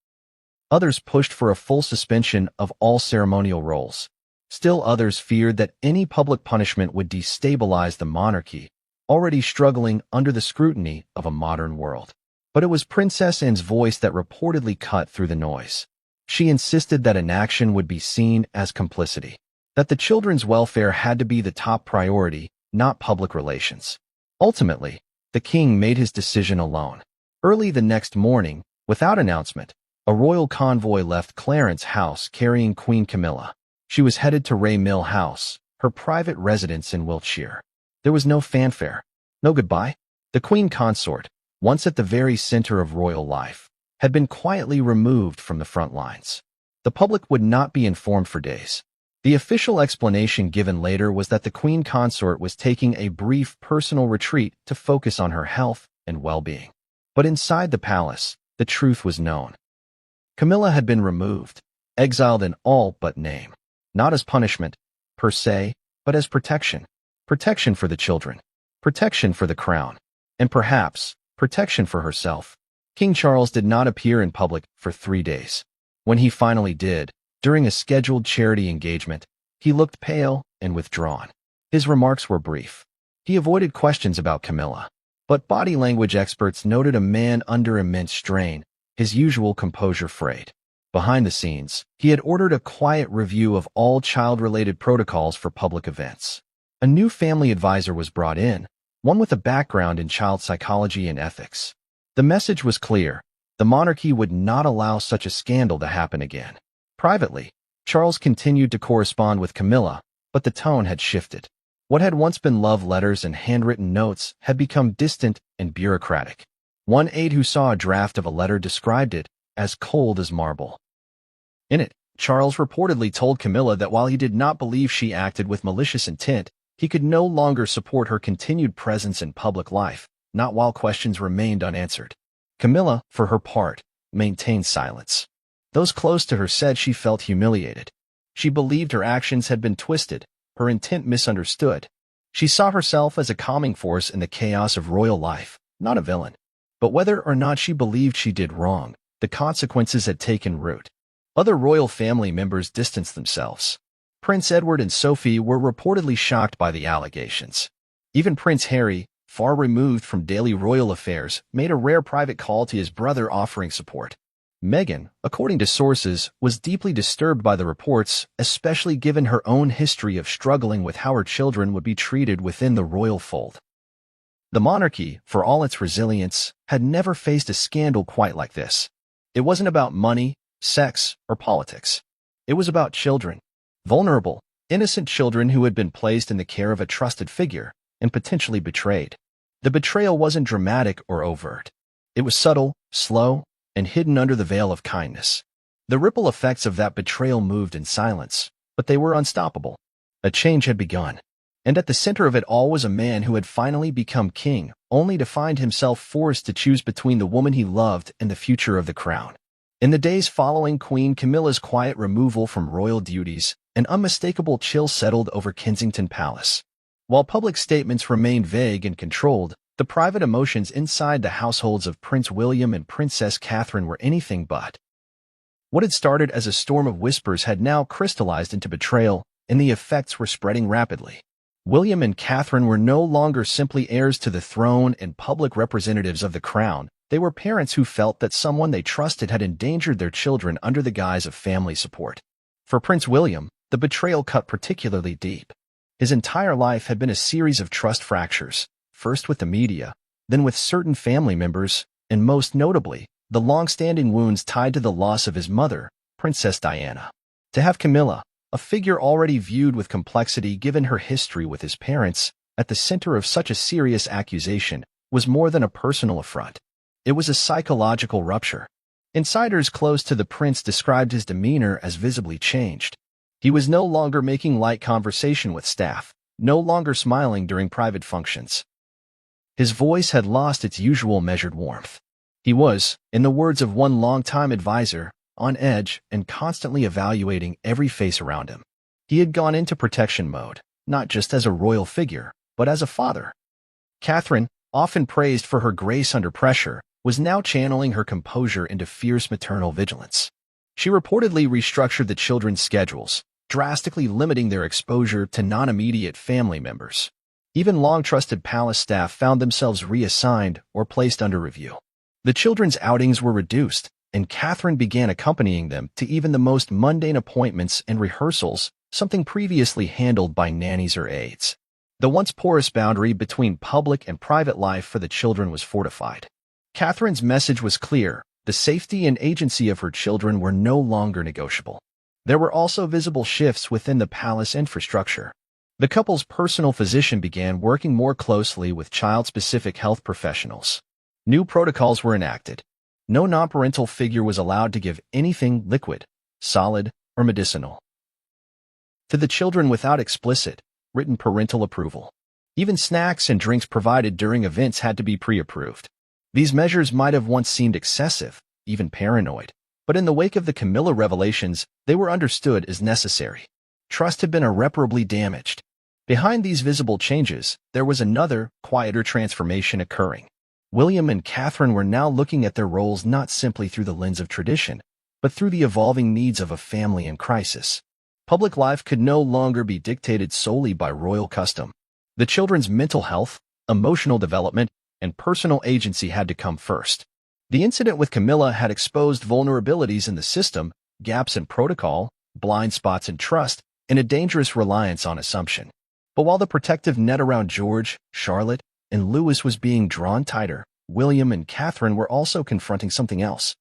Others pushed for a full suspension of all ceremonial roles. Still others feared that any public punishment would destabilize the monarchy, already struggling under the scrutiny of a modern world. But it was Princess Anne's voice that reportedly cut through the noise. She insisted that inaction would be seen as complicity, that the children's welfare had to be the top priority, not public relations. Ultimately, the king made his decision alone. Early the next morning, without announcement, a royal convoy left Clarence House carrying Queen Camilla. She was headed to Ray Mill House, her private residence in Wiltshire. There was no fanfare, no goodbye. The queen consort, once at the very center of royal life, had been quietly removed from the front lines. The public would not be informed for days. The official explanation given later was that the queen consort was taking a brief personal retreat to focus on her health and well-being. But inside the palace, the truth was known. Camilla had been removed, exiled in all but name, not as punishment, per se, but as protection. Protection for the children, protection for the crown, and perhaps protection for herself. King Charles did not appear in public for 3 days. When he finally did, during a scheduled charity engagement, he looked pale and withdrawn. His remarks were brief. He avoided questions about Camilla, but body language experts noted a man under immense strain, his usual composure frayed. Behind the scenes, he had ordered a quiet review of all child-related protocols for public events. A new family advisor was brought in, one with a background in child psychology and ethics. The message was clear: The monarchy would not allow such a scandal to happen again. Privately, Charles continued to correspond with Camilla, but the tone had shifted. What had once been love letters and handwritten notes had become distant and bureaucratic. One aide who saw a draft of a letter described it as cold as marble. In it, Charles reportedly told Camilla that while he did not believe she acted with malicious intent, he could no longer support her continued presence in public life, not while questions remained unanswered. Camilla, for her part, maintained silence. Those close to her said she felt humiliated. She believed her actions had been twisted, her intent misunderstood. She saw herself as a calming force in the chaos of royal life, not a villain. But whether or not she believed she did wrong, the consequences had taken root. Other royal family members distanced themselves. Prince Edward and Sophie were reportedly shocked by the allegations. Even Prince Harry, far removed from daily royal affairs, made a rare private call to his brother offering support. Meghan, according to sources, was deeply disturbed by the reports, especially given her own history of struggling with how her children would be treated within the royal fold. The monarchy, for all its resilience, had never faced a scandal quite like this. It wasn't about money, sex, or politics. It was about children. Vulnerable, innocent children who had been placed in the care of a trusted figure and potentially betrayed. The betrayal wasn't dramatic or overt. It was subtle, slow, and hidden under the veil of kindness. The ripple effects of that betrayal moved in silence, but they were unstoppable. A change had begun. And at the center of it all was a man who had finally become king, only to find himself forced to choose between the woman he loved and the future of the crown. In the days following Queen Camilla's quiet removal from royal duties, an unmistakable chill settled over Kensington Palace. While public statements remained vague and controlled, the private emotions inside the households of Prince William and Princess Catherine were anything but. What had started as a storm of whispers had now crystallized into betrayal, and the effects were spreading rapidly. William and Catherine were no longer simply heirs to the throne and public representatives of the crown. They were parents who felt that someone they trusted had endangered their children under the guise of family support. For Prince William, the betrayal cut particularly deep. His entire life had been a series of trust fractures, first with the media, then with certain family members, and most notably, the long-standing wounds tied to the loss of his mother, Princess Diana. To have Camilla, a figure already viewed with complexity given her history with his parents, at the center of such a serious accusation, was more than a personal affront. It was a psychological rupture. Insiders close to the prince described his demeanor as visibly changed. He was no longer making light conversation with staff, no longer smiling during private functions. His voice had lost its usual measured warmth. He was, in the words of one longtime advisor, on edge and constantly evaluating every face around him. He had gone into protection mode, not just as a royal figure, but as a father. Catherine, often praised for her grace under pressure, was now channeling her composure into fierce maternal vigilance. She reportedly restructured the children's schedules, drastically limiting their exposure to non-immediate family members. Even long-trusted palace staff found themselves reassigned or placed under review. The children's outings were reduced, and Catherine began accompanying them to even the most mundane appointments and rehearsals, something previously handled by nannies or aides. The once porous boundary between public and private life for the children was fortified. Catherine's message was clear: the safety and agency of her children were no longer negotiable. There were also visible shifts within the palace infrastructure. The couple's personal physician began working more closely with child-specific health professionals. New protocols were enacted. No non-parental figure was allowed to give anything liquid, solid, or medicinal to the children without explicit, written parental approval. Even snacks and drinks provided during events had to be pre-approved. These measures might have once seemed excessive, even paranoid, but in the wake of the Camilla revelations, they were understood as necessary. Trust had been irreparably damaged. Behind these visible changes, there was another, quieter transformation occurring. William and Catherine were now looking at their roles not simply through the lens of tradition, but through the evolving needs of a family in crisis. Public life could no longer be dictated solely by royal custom. The children's mental health, emotional development, and personal agency had to come first. The incident with Camilla had exposed vulnerabilities in the system, gaps in protocol, blind spots in trust, and a dangerous reliance on assumption. But while the protective net around George, Charlotte, and Louis was being drawn tighter, William and Catherine were also confronting something else.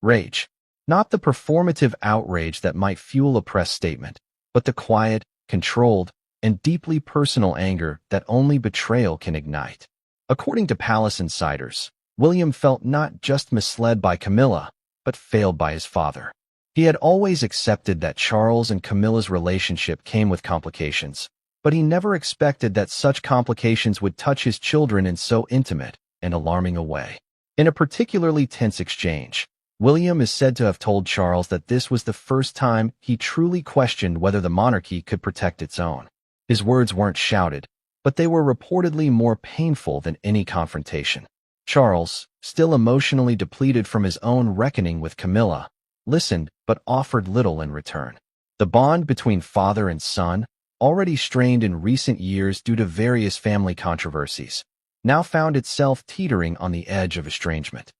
Rage. Not the performative outrage that might fuel a press statement, but the quiet, controlled, and deeply personal anger that only betrayal can ignite. According to palace insiders, William felt not just misled by Camilla, but failed by his father. He had always accepted that Charles and Camilla's relationship came with complications, but he never expected that such complications would touch his children in so intimate and alarming a way. In a particularly tense exchange, William is said to have told Charles that this was the first time he truly questioned whether the monarchy could protect its own. His words weren't shouted, but they were reportedly more painful than any confrontation. Charles, still emotionally depleted from his own reckoning with Camilla, listened but offered little in return. The bond between father and son, already strained in recent years due to various family controversies, now found itself teetering on the edge of estrangement.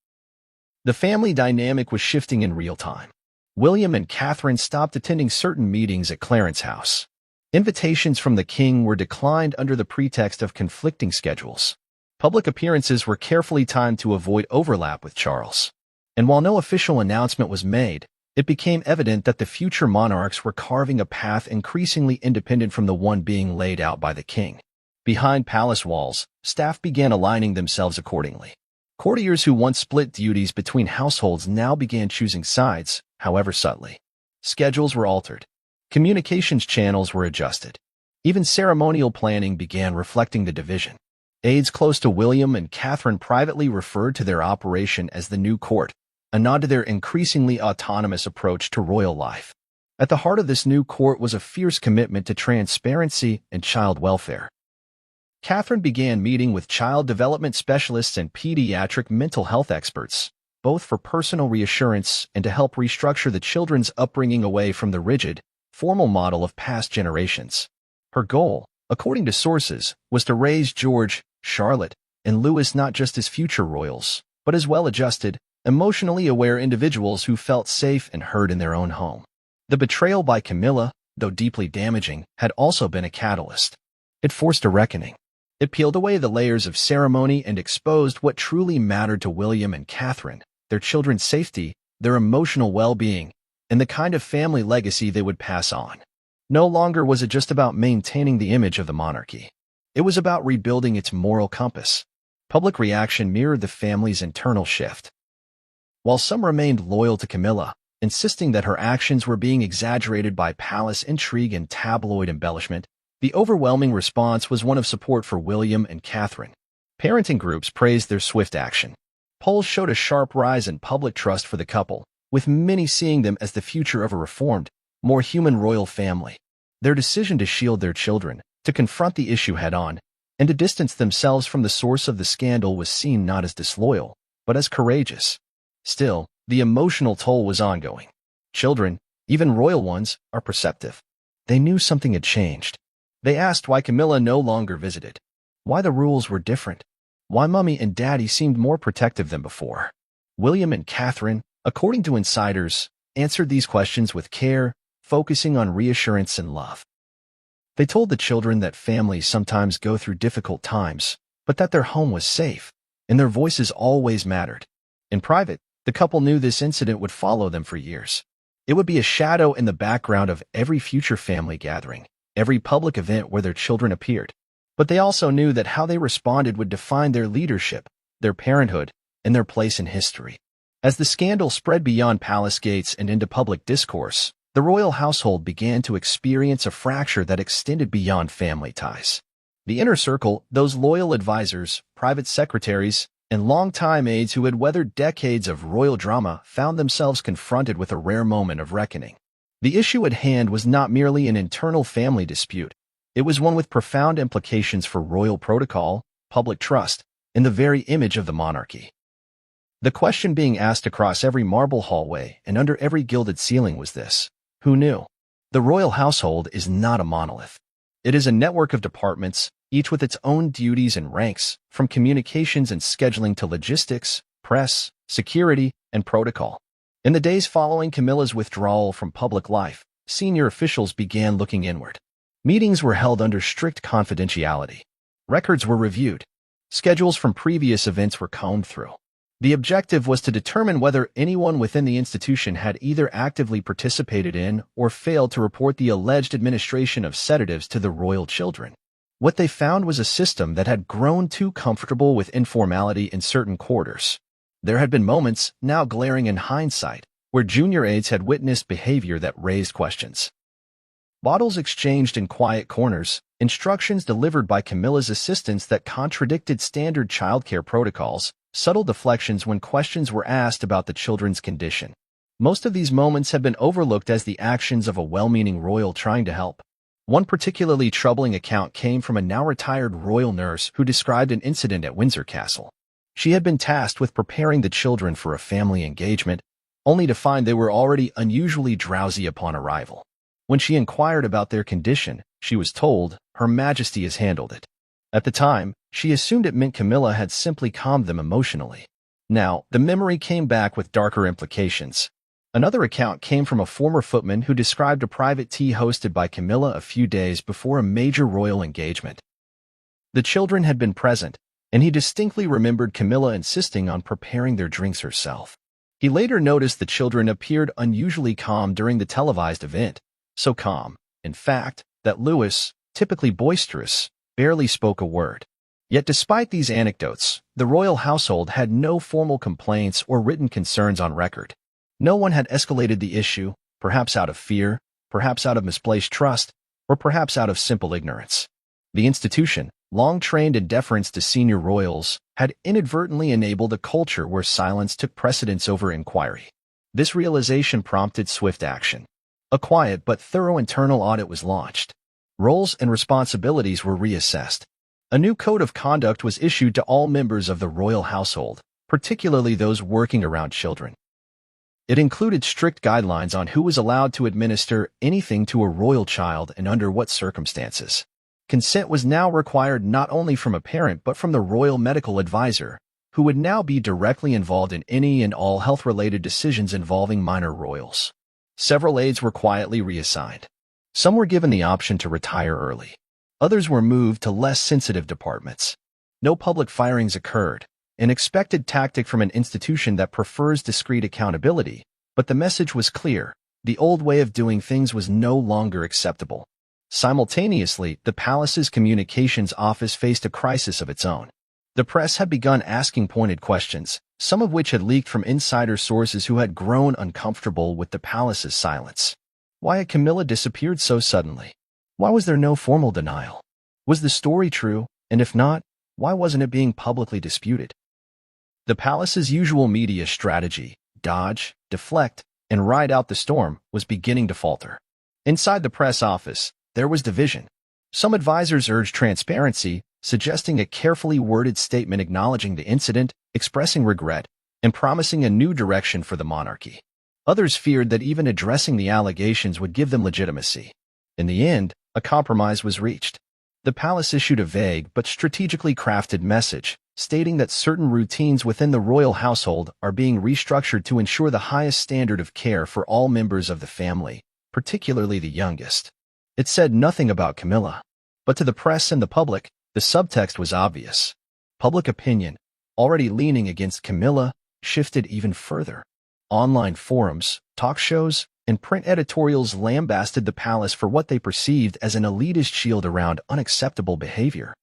The family dynamic was shifting in real time. William and Catherine stopped attending certain meetings at Clarence's house. Invitations from the king were declined under the pretext of conflicting schedules. Public appearances were carefully timed to avoid overlap with Charles. And while no official announcement was made, it became evident that the future monarchs were carving a path increasingly independent from the one being laid out by the king. Behind palace walls, staff began aligning themselves accordingly. Courtiers who once split duties between households now began choosing sides, however subtly. Schedules were altered. Communications channels were adjusted. Even ceremonial planning began reflecting the division. Aides close to William and Catherine privately referred to their operation as the new court, a nod to their increasingly autonomous approach to royal life. At the heart of this new court was a fierce commitment to transparency and child welfare. Catherine began meeting with child development specialists and pediatric mental health experts, both for personal reassurance and to help restructure the children's upbringing away from the rigid, formal model of past generations. Her goal, according to sources, was to raise George, Charlotte, and Louis not just as future royals, but as well-adjusted, emotionally aware individuals who felt safe and heard in their own home. The betrayal by Camilla, though deeply damaging, had also been a catalyst. It forced a reckoning. It peeled away the layers of ceremony and exposed what truly mattered to William and Catherine, their children's safety, their emotional well-being, and the kind of family legacy they would pass on. No longer was it just about maintaining the image of the monarchy. It was about rebuilding its moral compass. Public reaction mirrored the family's internal shift. While some remained loyal to Camilla, insisting that her actions were being exaggerated by palace intrigue and tabloid embellishment, the overwhelming response was one of support for William and Catherine. Parenting groups praised their swift action. Polls showed a sharp rise in public trust for the couple, with many seeing them as the future of a reformed, more human royal family. Their decision to shield their children, to confront the issue head-on, and to distance themselves from the source of the scandal was seen not as disloyal, but as courageous. Still, the emotional toll was ongoing. Children, even royal ones, are perceptive. They knew something had changed. They asked why Camilla no longer visited, why the rules were different, why Mummy and Daddy seemed more protective than before. William and Catherine, according to insiders, answered these questions with care, focusing on reassurance and love. They told the children that families sometimes go through difficult times, but that their home was safe, and their voices always mattered. In private, the couple knew this incident would follow them for years. It would be a shadow in the background of every future family gathering, every public event where their children appeared. But they also knew that how they responded would define their leadership, their parenthood, and their place in history. As the scandal spread beyond palace gates and into public discourse, the royal household began to experience a fracture that extended beyond family ties. The inner circle, those loyal advisors, private secretaries, and longtime aides who had weathered decades of royal drama, found themselves confronted with a rare moment of reckoning. The issue at hand was not merely an internal family dispute. It was one with profound implications for royal protocol, public trust, and the very image of the monarchy. The question being asked across every marble hallway and under every gilded ceiling was this: who knew? The royal household is not a monolith. It is a network of departments, each with its own duties and ranks, from communications and scheduling to logistics, press, security, and protocol. In the days following Camilla's withdrawal from public life, senior officials began looking inward. Meetings were held under strict confidentiality. Records were reviewed. Schedules from previous events were combed through. The objective was to determine whether anyone within the institution had either actively participated in or failed to report the alleged administration of sedatives to the royal children. What they found was a system that had grown too comfortable with informality in certain quarters. There had been moments, now glaring in hindsight, where junior aides had witnessed behavior that raised questions. Bottles exchanged in quiet corners, instructions delivered by Camilla's assistants that contradicted standard childcare protocols, subtle deflections when questions were asked about the children's condition. Most of these moments have been overlooked as the actions of a well-meaning royal trying to help. One particularly troubling account came from a now-retired royal nurse who described an incident at Windsor Castle. She had been tasked with preparing the children for a family engagement, only to find they were already unusually drowsy upon arrival. When she inquired about their condition, she was told, "Her Majesty has handled it." At the time, she assumed it meant Camilla had simply calmed them emotionally. Now, the memory came back with darker implications. Another account came from a former footman who described a private tea hosted by Camilla a few days before a major royal engagement. The children had been present, and he distinctly remembered Camilla insisting on preparing their drinks herself. He later noticed the children appeared unusually calm during the televised event, so calm, in fact, that Louis, typically boisterous, barely spoke a word. Yet despite these anecdotes, the royal household had no formal complaints or written concerns on record. No one had escalated the issue, perhaps out of fear, perhaps out of misplaced trust, or perhaps out of simple ignorance. The institution, long trained in deference to senior royals, had inadvertently enabled a culture where silence took precedence over inquiry. This realization prompted swift action. A quiet but thorough internal audit was launched. Roles and responsibilities were reassessed. A new code of conduct was issued to all members of the royal household, particularly those working around children. It included strict guidelines on who was allowed to administer anything to a royal child and under what circumstances. Consent was now required not only from a parent but from the royal medical advisor, who would now be directly involved in any and all health-related decisions involving minor royals. Several aides were quietly reassigned. Some were given the option to retire early. Others were moved to less sensitive departments. No public firings occurred, an expected tactic from an institution that prefers discreet accountability, but the message was clear: the old way of doing things was no longer acceptable. Simultaneously, the palace's communications office faced a crisis of its own. The press had begun asking pointed questions, some of which had leaked from insider sources who had grown uncomfortable with the palace's silence. Why had Camilla disappeared so suddenly? Why was there no formal denial? Was the story true, and if not, why wasn't it being publicly disputed? The palace's usual media strategy, dodge, deflect, and ride out the storm, was beginning to falter. Inside the press office, there was division. Some advisors urged transparency, suggesting a carefully worded statement acknowledging the incident, expressing regret, and promising a new direction for the monarchy. Others feared that even addressing the allegations would give them legitimacy. In the end, a compromise was reached. The palace issued a vague but strategically crafted message, stating that certain routines within the royal household are being restructured to ensure the highest standard of care for all members of the family, particularly the youngest. It said nothing about Camilla, but to the press and the public, the subtext was obvious. Public opinion, already leaning against Camilla, shifted even further. Online forums, talk shows, and print editorials lambasted the palace for what they perceived as an elitist shield around unacceptable behavior.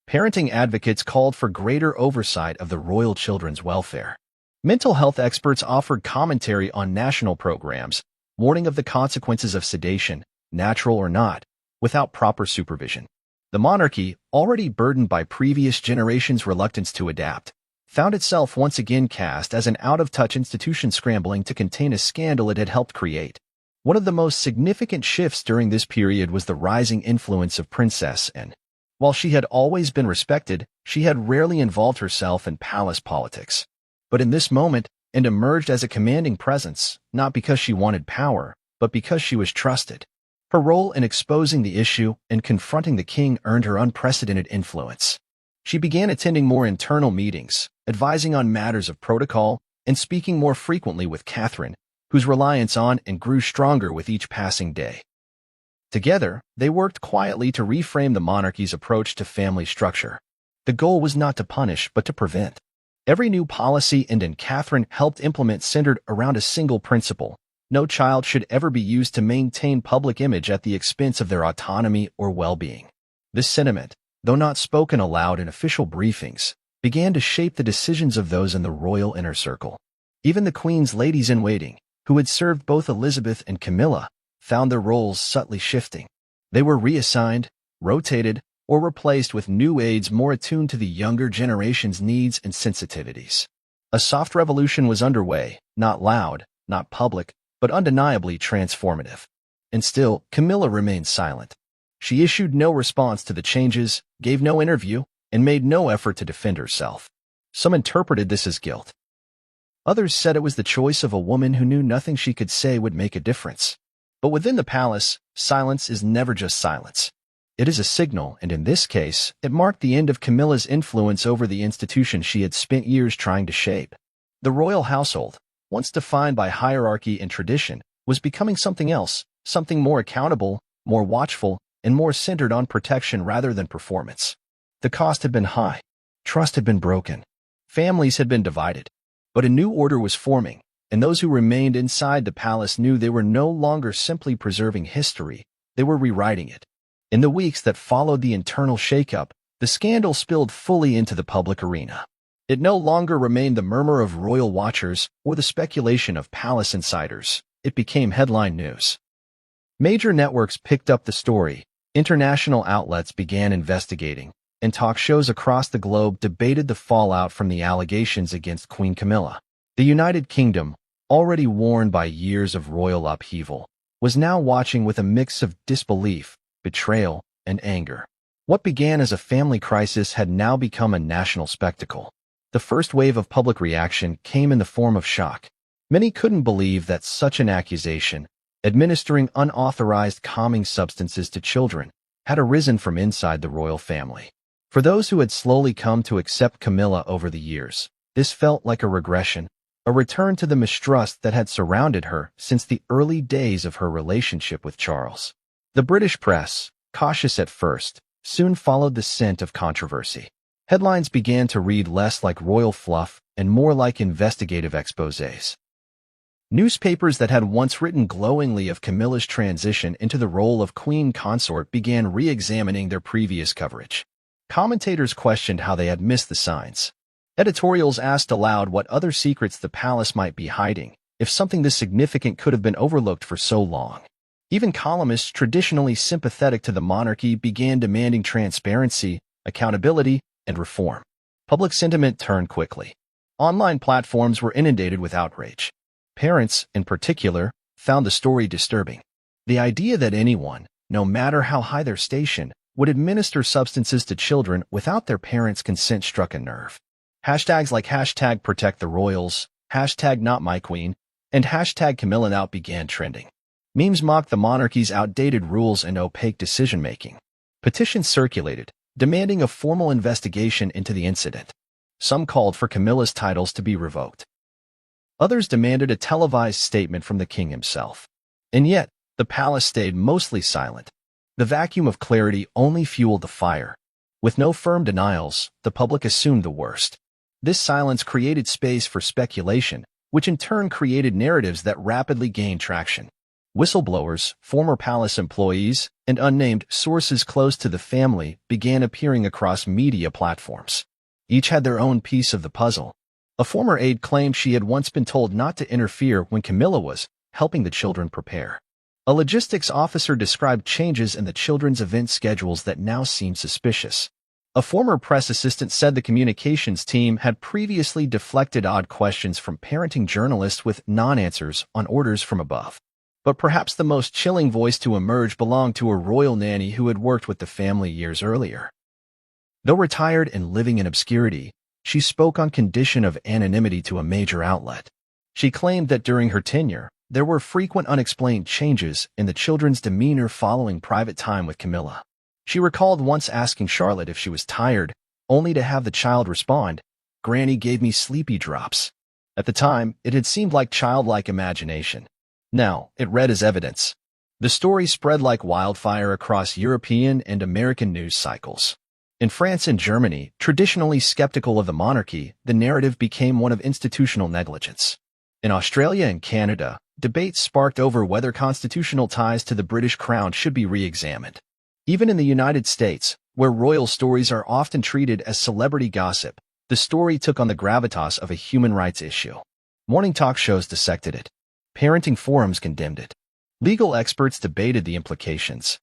Parenting advocates called for greater oversight of the royal children's welfare. Mental health experts offered commentary on national programs, warning of the consequences of sedation, natural or not, without proper supervision. The monarchy, already burdened by previous generations' reluctance to adapt, found itself once again cast as an out-of-touch institution scrambling to contain a scandal it had helped create. One of the most significant shifts during this period was the rising influence of Princess Anne. While she had always been respected, she had rarely involved herself in palace politics. But in this moment, Anne emerged as a commanding presence, not because she wanted power, but because she was trusted. Her role in exposing the issue and confronting the king earned her unprecedented influence. She began attending more internal meetings, advising on matters of protocol, and speaking more frequently with Catherine, whose reliance on and grew stronger with each passing day. Together, they worked quietly to reframe the monarchy's approach to family structure. The goal was not to punish, but to prevent. Every new policy and Catherine helped implement centered around a single principle. No child should ever be used to maintain public image at the expense of their autonomy or well-being. This sentiment, though not spoken aloud in official briefings, began to shape the decisions of those in the royal inner circle. Even the Queen's ladies-in-waiting, who had served both Elizabeth and Camilla, found their roles subtly shifting. They were reassigned, rotated, or replaced with new aides more attuned to the younger generation's needs and sensitivities. A soft revolution was underway, not loud, not public, but undeniably transformative. And still, Camilla remained silent. She issued no response to the changes, gave no interview, and made no effort to defend herself. Some interpreted this as guilt. Others said it was the choice of a woman who knew nothing she could say would make a difference. But within the palace, silence is never just silence. It is a signal, and in this case, it marked the end of Camilla's influence over the institution she had spent years trying to shape. The royal household, once defined by hierarchy and tradition, was becoming something else, something more accountable, more watchful, and more centered on protection rather than performance. The cost had been high. Trust had been broken. Families had been divided. But a new order was forming, and those who remained inside the palace knew they were no longer simply preserving history, they were rewriting it. In the weeks that followed the internal shakeup, the scandal spilled fully into the public arena. It no longer remained the murmur of royal watchers or the speculation of palace insiders. It became headline news. Major networks picked up the story, international outlets began investigating, and talk shows across the globe debated the fallout from the allegations against Queen Camilla. The United Kingdom, already worn by years of royal upheaval, was now watching with a mix of disbelief, betrayal, and anger. What began as a family crisis had now become a national spectacle. The first wave of public reaction came in the form of shock. Many couldn't believe that such an accusation, administering unauthorized calming substances to children, had arisen from inside the royal family. For those who had slowly come to accept Camilla over the years, this felt like a regression, a return to the mistrust that had surrounded her since the early days of her relationship with Charles. The British press, cautious at first, soon followed the scent of controversy. Headlines began to read less like royal fluff and more like investigative exposés. Newspapers that had once written glowingly of Camilla's transition into the role of queen consort began re-examining their previous coverage. Commentators questioned how they had missed the signs. Editorials asked aloud what other secrets the palace might be hiding, if something this significant could have been overlooked for so long. Even columnists traditionally sympathetic to the monarchy began demanding transparency, accountability, and reform. Public sentiment turned quickly. Online platforms were inundated with outrage. Parents, in particular, found the story disturbing. The idea that anyone, no matter how high their station, would administer substances to children without their parents' consent struck a nerve. Hashtags like #ProtectTheRoyals, #NotMyQueen, and #CamillaOut began trending. Memes mocked the monarchy's outdated rules and opaque decision-making. Petitions circulated, demanding a formal investigation into the incident. Some called for Camilla's titles to be revoked. Others demanded a televised statement from the king himself. And yet, the palace stayed mostly silent. The vacuum of clarity only fueled the fire. With no firm denials, the public assumed the worst. This silence created space for speculation, which in turn created narratives that rapidly gained traction. Whistleblowers, former palace employees, and unnamed sources close to the family began appearing across media platforms. Each had their own piece of the puzzle. A former aide claimed she had once been told not to interfere when Camilla was helping the children prepare. A logistics officer described changes in the children's event schedules that now seemed suspicious. A former press assistant said the communications team had previously deflected odd questions from parenting journalists with non-answers on orders from above. But perhaps the most chilling voice to emerge belonged to a royal nanny who had worked with the family years earlier. Though retired and living in obscurity, she spoke on condition of anonymity to a major outlet. She claimed that during her tenure, there were frequent unexplained changes in the children's demeanor following private time with Camilla. She recalled once asking Charlotte if she was tired, only to have the child respond, "Granny gave me sleepy drops." At the time, it had seemed like childlike imagination. Now, it read as evidence. The story spread like wildfire across European and American news cycles. In France and Germany, traditionally skeptical of the monarchy, the narrative became one of institutional negligence. In Australia and Canada, debates sparked over whether constitutional ties to the British crown should be re-examined. Even in the United States, where royal stories are often treated as celebrity gossip, the story took on the gravitas of a human rights issue. Morning talk shows dissected it. Parenting forums condemned it. Legal experts debated the implications.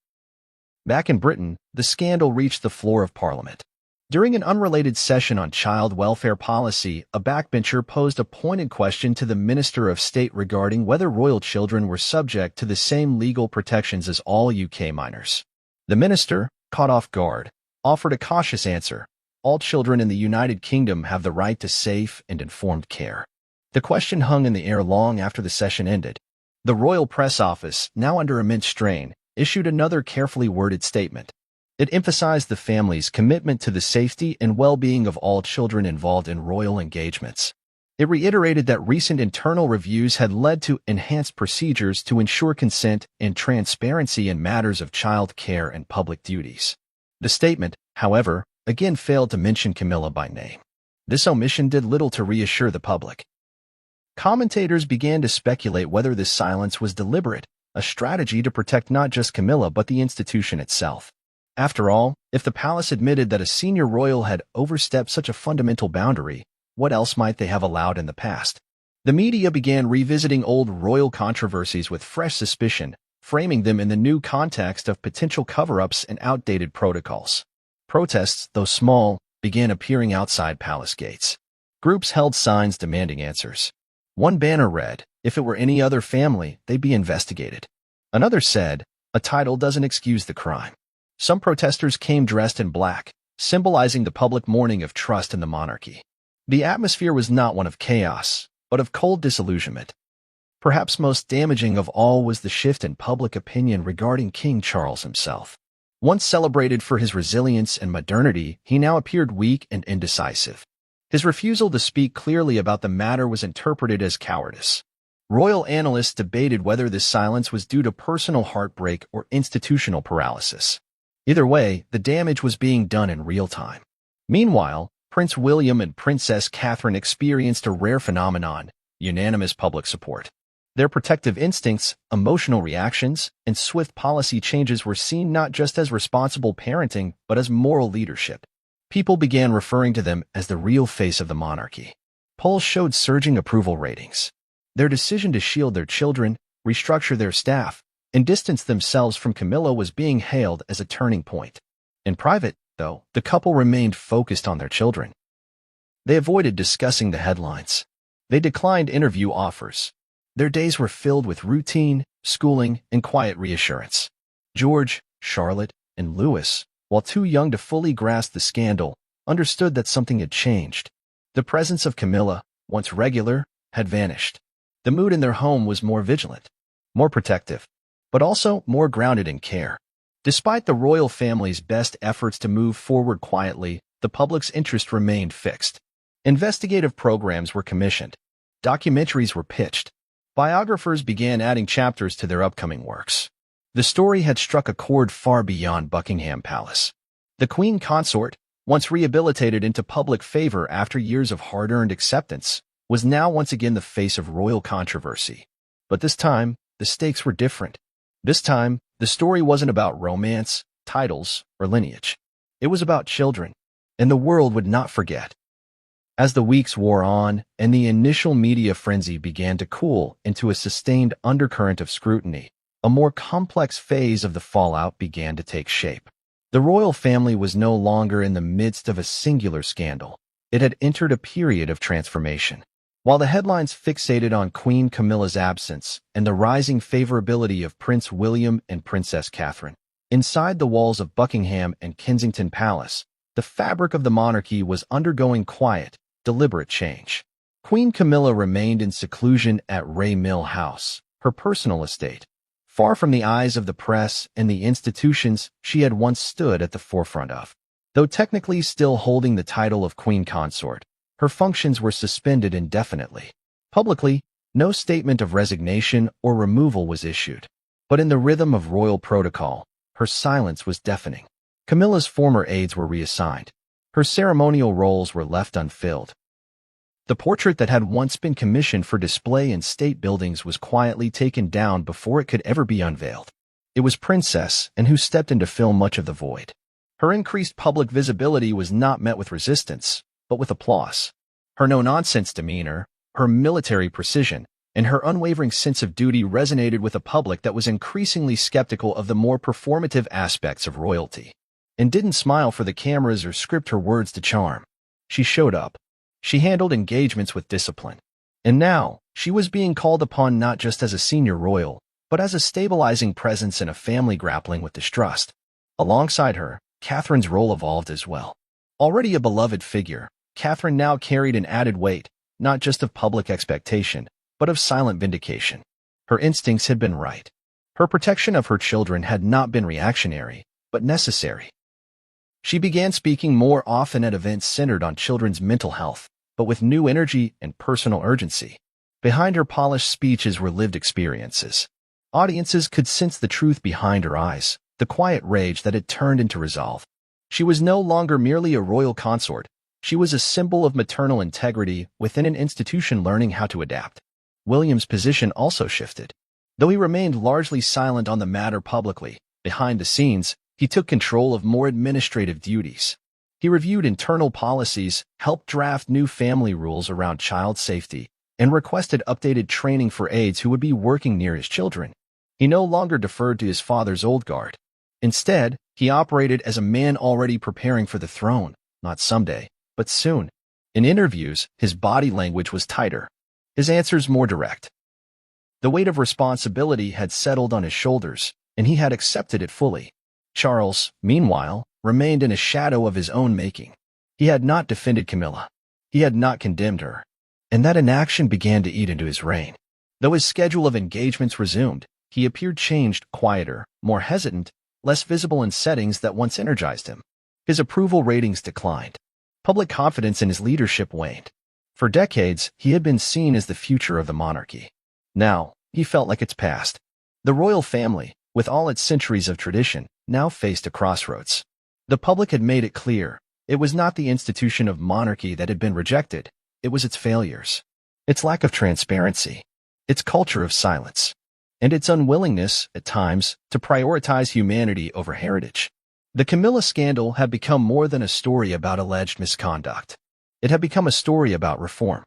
Back in Britain, the scandal reached the floor of Parliament. During an unrelated session on child welfare policy, a backbencher posed a pointed question to the Minister of State regarding whether royal children were subject to the same legal protections as all UK minors. The minister, caught off guard, offered a cautious answer. All children in the United Kingdom have the right to safe and informed care. The question hung in the air long after the session ended. The Royal Press Office, now under immense strain, issued another carefully worded statement. It emphasized the family's commitment to the safety and well-being of all children involved in royal engagements. It reiterated that recent internal reviews had led to enhanced procedures to ensure consent and transparency in matters of child care and public duties. The statement, however, again failed to mention Camilla by name. This omission did little to reassure the public. Commentators began to speculate whether this silence was deliberate, a strategy to protect not just Camilla but the institution itself. After all, if the palace admitted that a senior royal had overstepped such a fundamental boundary, what else might they have allowed in the past? The media began revisiting old royal controversies with fresh suspicion, framing them in the new context of potential cover-ups and outdated protocols. Protests, though small, began appearing outside palace gates. Groups held signs demanding answers. One banner read, "If it were any other family, they'd be investigated." Another said, "A title doesn't excuse the crime." Some protesters came dressed in black, symbolizing the public mourning of trust in the monarchy. The atmosphere was not one of chaos, but of cold disillusionment. Perhaps most damaging of all was the shift in public opinion regarding King Charles himself. Once celebrated for his resilience and modernity, he now appeared weak and indecisive. His refusal to speak clearly about the matter was interpreted as cowardice. Royal analysts debated whether this silence was due to personal heartbreak or institutional paralysis. Either way, the damage was being done in real time. Meanwhile, Prince William and Princess Catherine experienced a rare phenomenon: unanimous public support. Their protective instincts, emotional reactions, and swift policy changes were seen not just as responsible parenting, but as moral leadership. People began referring to them as the real face of the monarchy. Polls showed surging approval ratings. Their decision to shield their children, restructure their staff, and distance themselves from Camilla was being hailed as a turning point. In private, though, the couple remained focused on their children. They avoided discussing the headlines. They declined interview offers. Their days were filled with routine, schooling, and quiet reassurance. George, Charlotte, and Louis, while too young to fully grasp the scandal, understood that something had changed. The presence of Camilla, once regular, had vanished. The mood in their home was more vigilant, more protective, but also more grounded in care. Despite the royal family's best efforts to move forward quietly, the public's interest remained fixed. Investigative programs were commissioned. Documentaries were pitched. Biographers began adding chapters to their upcoming works. The story had struck a chord far beyond Buckingham Palace. The Queen Consort, once rehabilitated into public favor after years of hard-earned acceptance, was now once again the face of royal controversy. But this time, the stakes were different. This time, the story wasn't about romance, titles, or lineage. It was about children, and the world would not forget. As the weeks wore on and the initial media frenzy began to cool into a sustained undercurrent of scrutiny, a more complex phase of the fallout began to take shape. The royal family was no longer in the midst of a singular scandal. It had entered a period of transformation. While the headlines fixated on Queen Camilla's absence and the rising favorability of Prince William and Princess Catherine, inside the walls of Buckingham and Kensington Palace, the fabric of the monarchy was undergoing quiet, deliberate change. Queen Camilla remained in seclusion at Ray Mill House, her personal estate, far from the eyes of the press and the institutions she had once stood at the forefront of. Though technically still holding the title of Queen Consort, her functions were suspended indefinitely. Publicly, no statement of resignation or removal was issued. But in the rhythm of royal protocol, her silence was deafening. Camilla's former aides were reassigned. Her ceremonial roles were left unfilled. The portrait that had once been commissioned for display in state buildings was quietly taken down before it could ever be unveiled. It was Princess, and who stepped in to fill much of the void. Her increased public visibility was not met with resistance, but with applause. Her no-nonsense demeanor, her military precision, and her unwavering sense of duty resonated with a public that was increasingly skeptical of the more performative aspects of royalty, and didn't smile for the cameras or script her words to charm. She showed up. She handled engagements with discipline. And now, she was being called upon not just as a senior royal, but as a stabilizing presence in a family grappling with distrust. Alongside her, Catherine's role evolved as well. Already a beloved figure, Catherine now carried an added weight, not just of public expectation, but of silent vindication. Her instincts had been right. Her protection of her children had not been reactionary, but necessary. She began speaking more often at events centered on children's mental health, but with new energy and personal urgency. Behind her polished speeches were lived experiences. Audiences could sense the truth behind her eyes, the quiet rage that had turned into resolve. She was no longer merely a royal consort. She was a symbol of maternal integrity within an institution learning how to adapt. William's position also shifted. Though he remained largely silent on the matter publicly, behind the scenes, he took control of more administrative duties. He reviewed internal policies, helped draft new family rules around child safety, and requested updated training for aides who would be working near his children. He no longer deferred to his father's old guard. Instead, he operated as a man already preparing for the throne, not someday, but soon. In interviews, his body language was tighter, his answers more direct. The weight of responsibility had settled on his shoulders, and he had accepted it fully. Charles, meanwhile, remained in a shadow of his own making. He had not defended Camilla. He had not condemned her. And that inaction began to eat into his reign. Though his schedule of engagements resumed, he appeared changed, quieter, more hesitant, less visible in settings that once energized him. His approval ratings declined. Public confidence in his leadership waned. For decades, he had been seen as the future of the monarchy. Now, he felt like its past. The royal family, with all its centuries of tradition, now faced a crossroads. The public had made it clear, it was not the institution of monarchy that had been rejected, it was its failures, its lack of transparency, its culture of silence, and its unwillingness, at times, to prioritize humanity over heritage. The Camilla scandal had become more than a story about alleged misconduct. It had become a story about reform.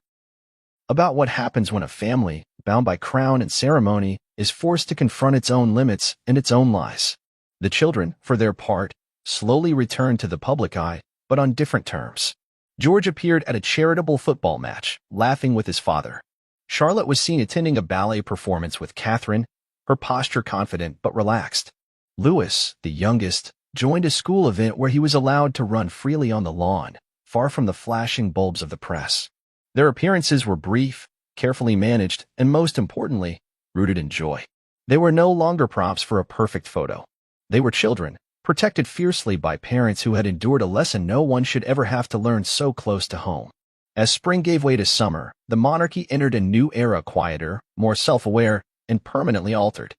About what happens when a family, bound by crown and ceremony, is forced to confront its own limits and its own lies. The children, for their part, slowly returned to the public eye, but on different terms. George appeared at a charitable football match, laughing with his father. Charlotte was seen attending a ballet performance with Catherine, her posture confident but relaxed. Louis, the youngest, joined a school event where he was allowed to run freely on the lawn, far from the flashing bulbs of the press. Their appearances were brief, carefully managed, and most importantly, rooted in joy. They were no longer props for a perfect photo. They were children, protected fiercely by parents who had endured a lesson no one should ever have to learn so close to home. As spring gave way to summer, the monarchy entered a new era, quieter, more self-aware, and permanently altered.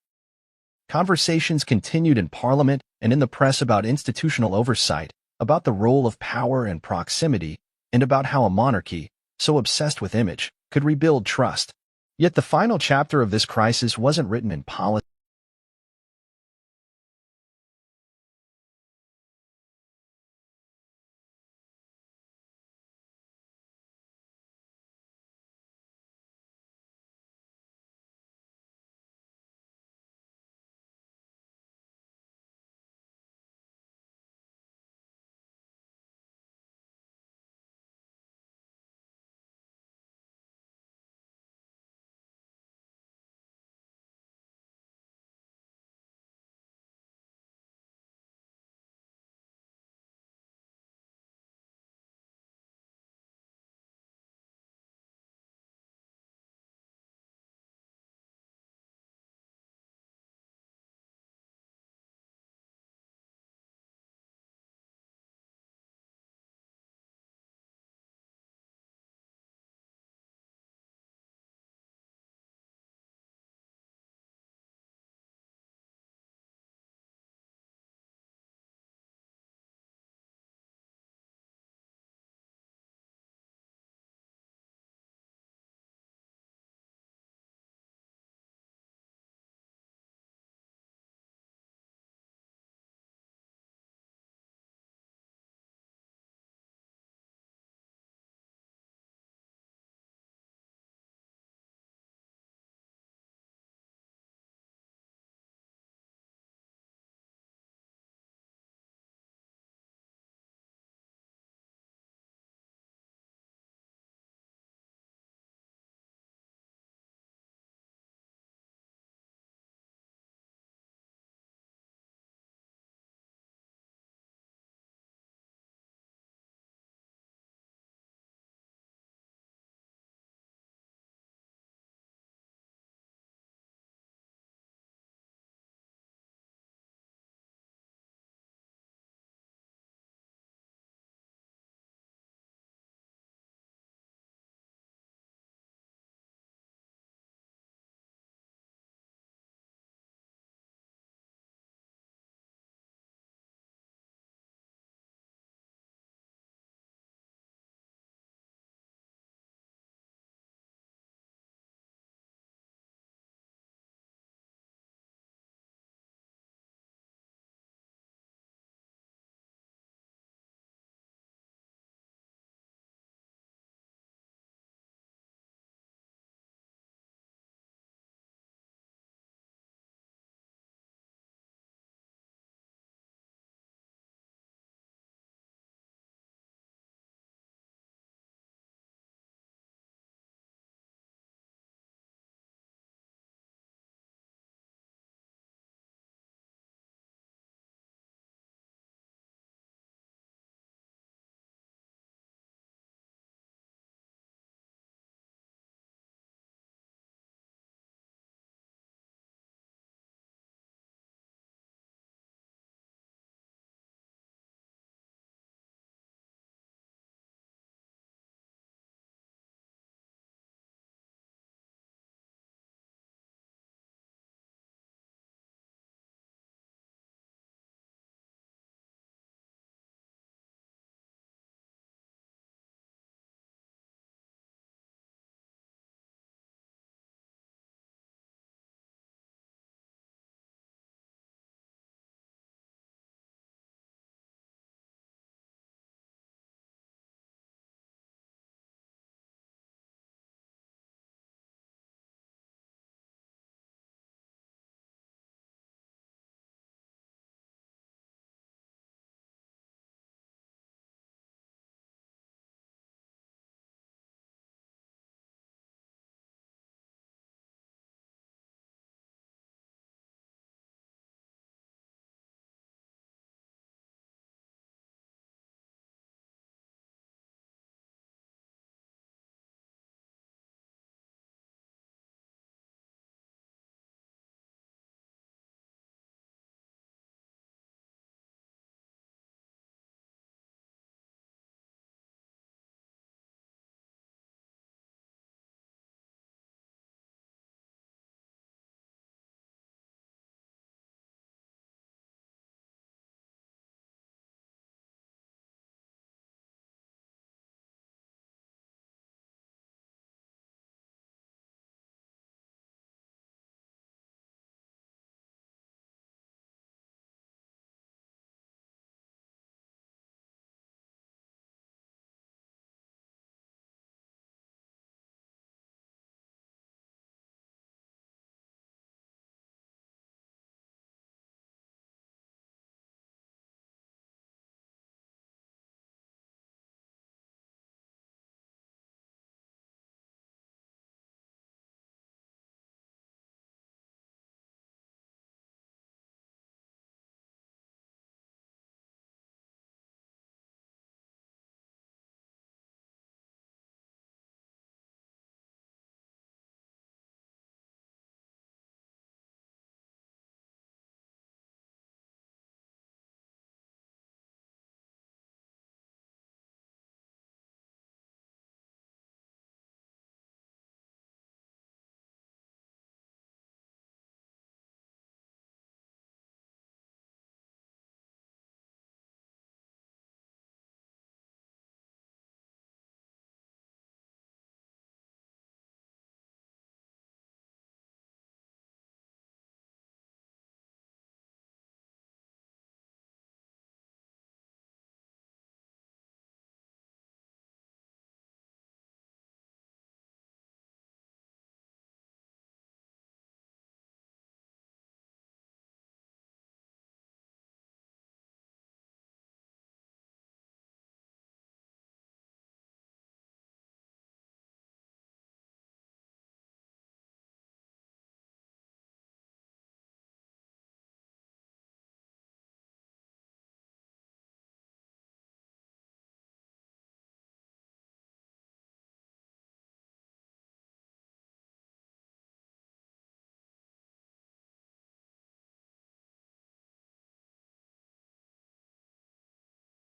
Conversations continued in Parliament and in the press about institutional oversight, about the role of power and proximity, and about how a monarchy, so obsessed with image, could rebuild trust. Yet the final chapter of this crisis wasn't written in politics.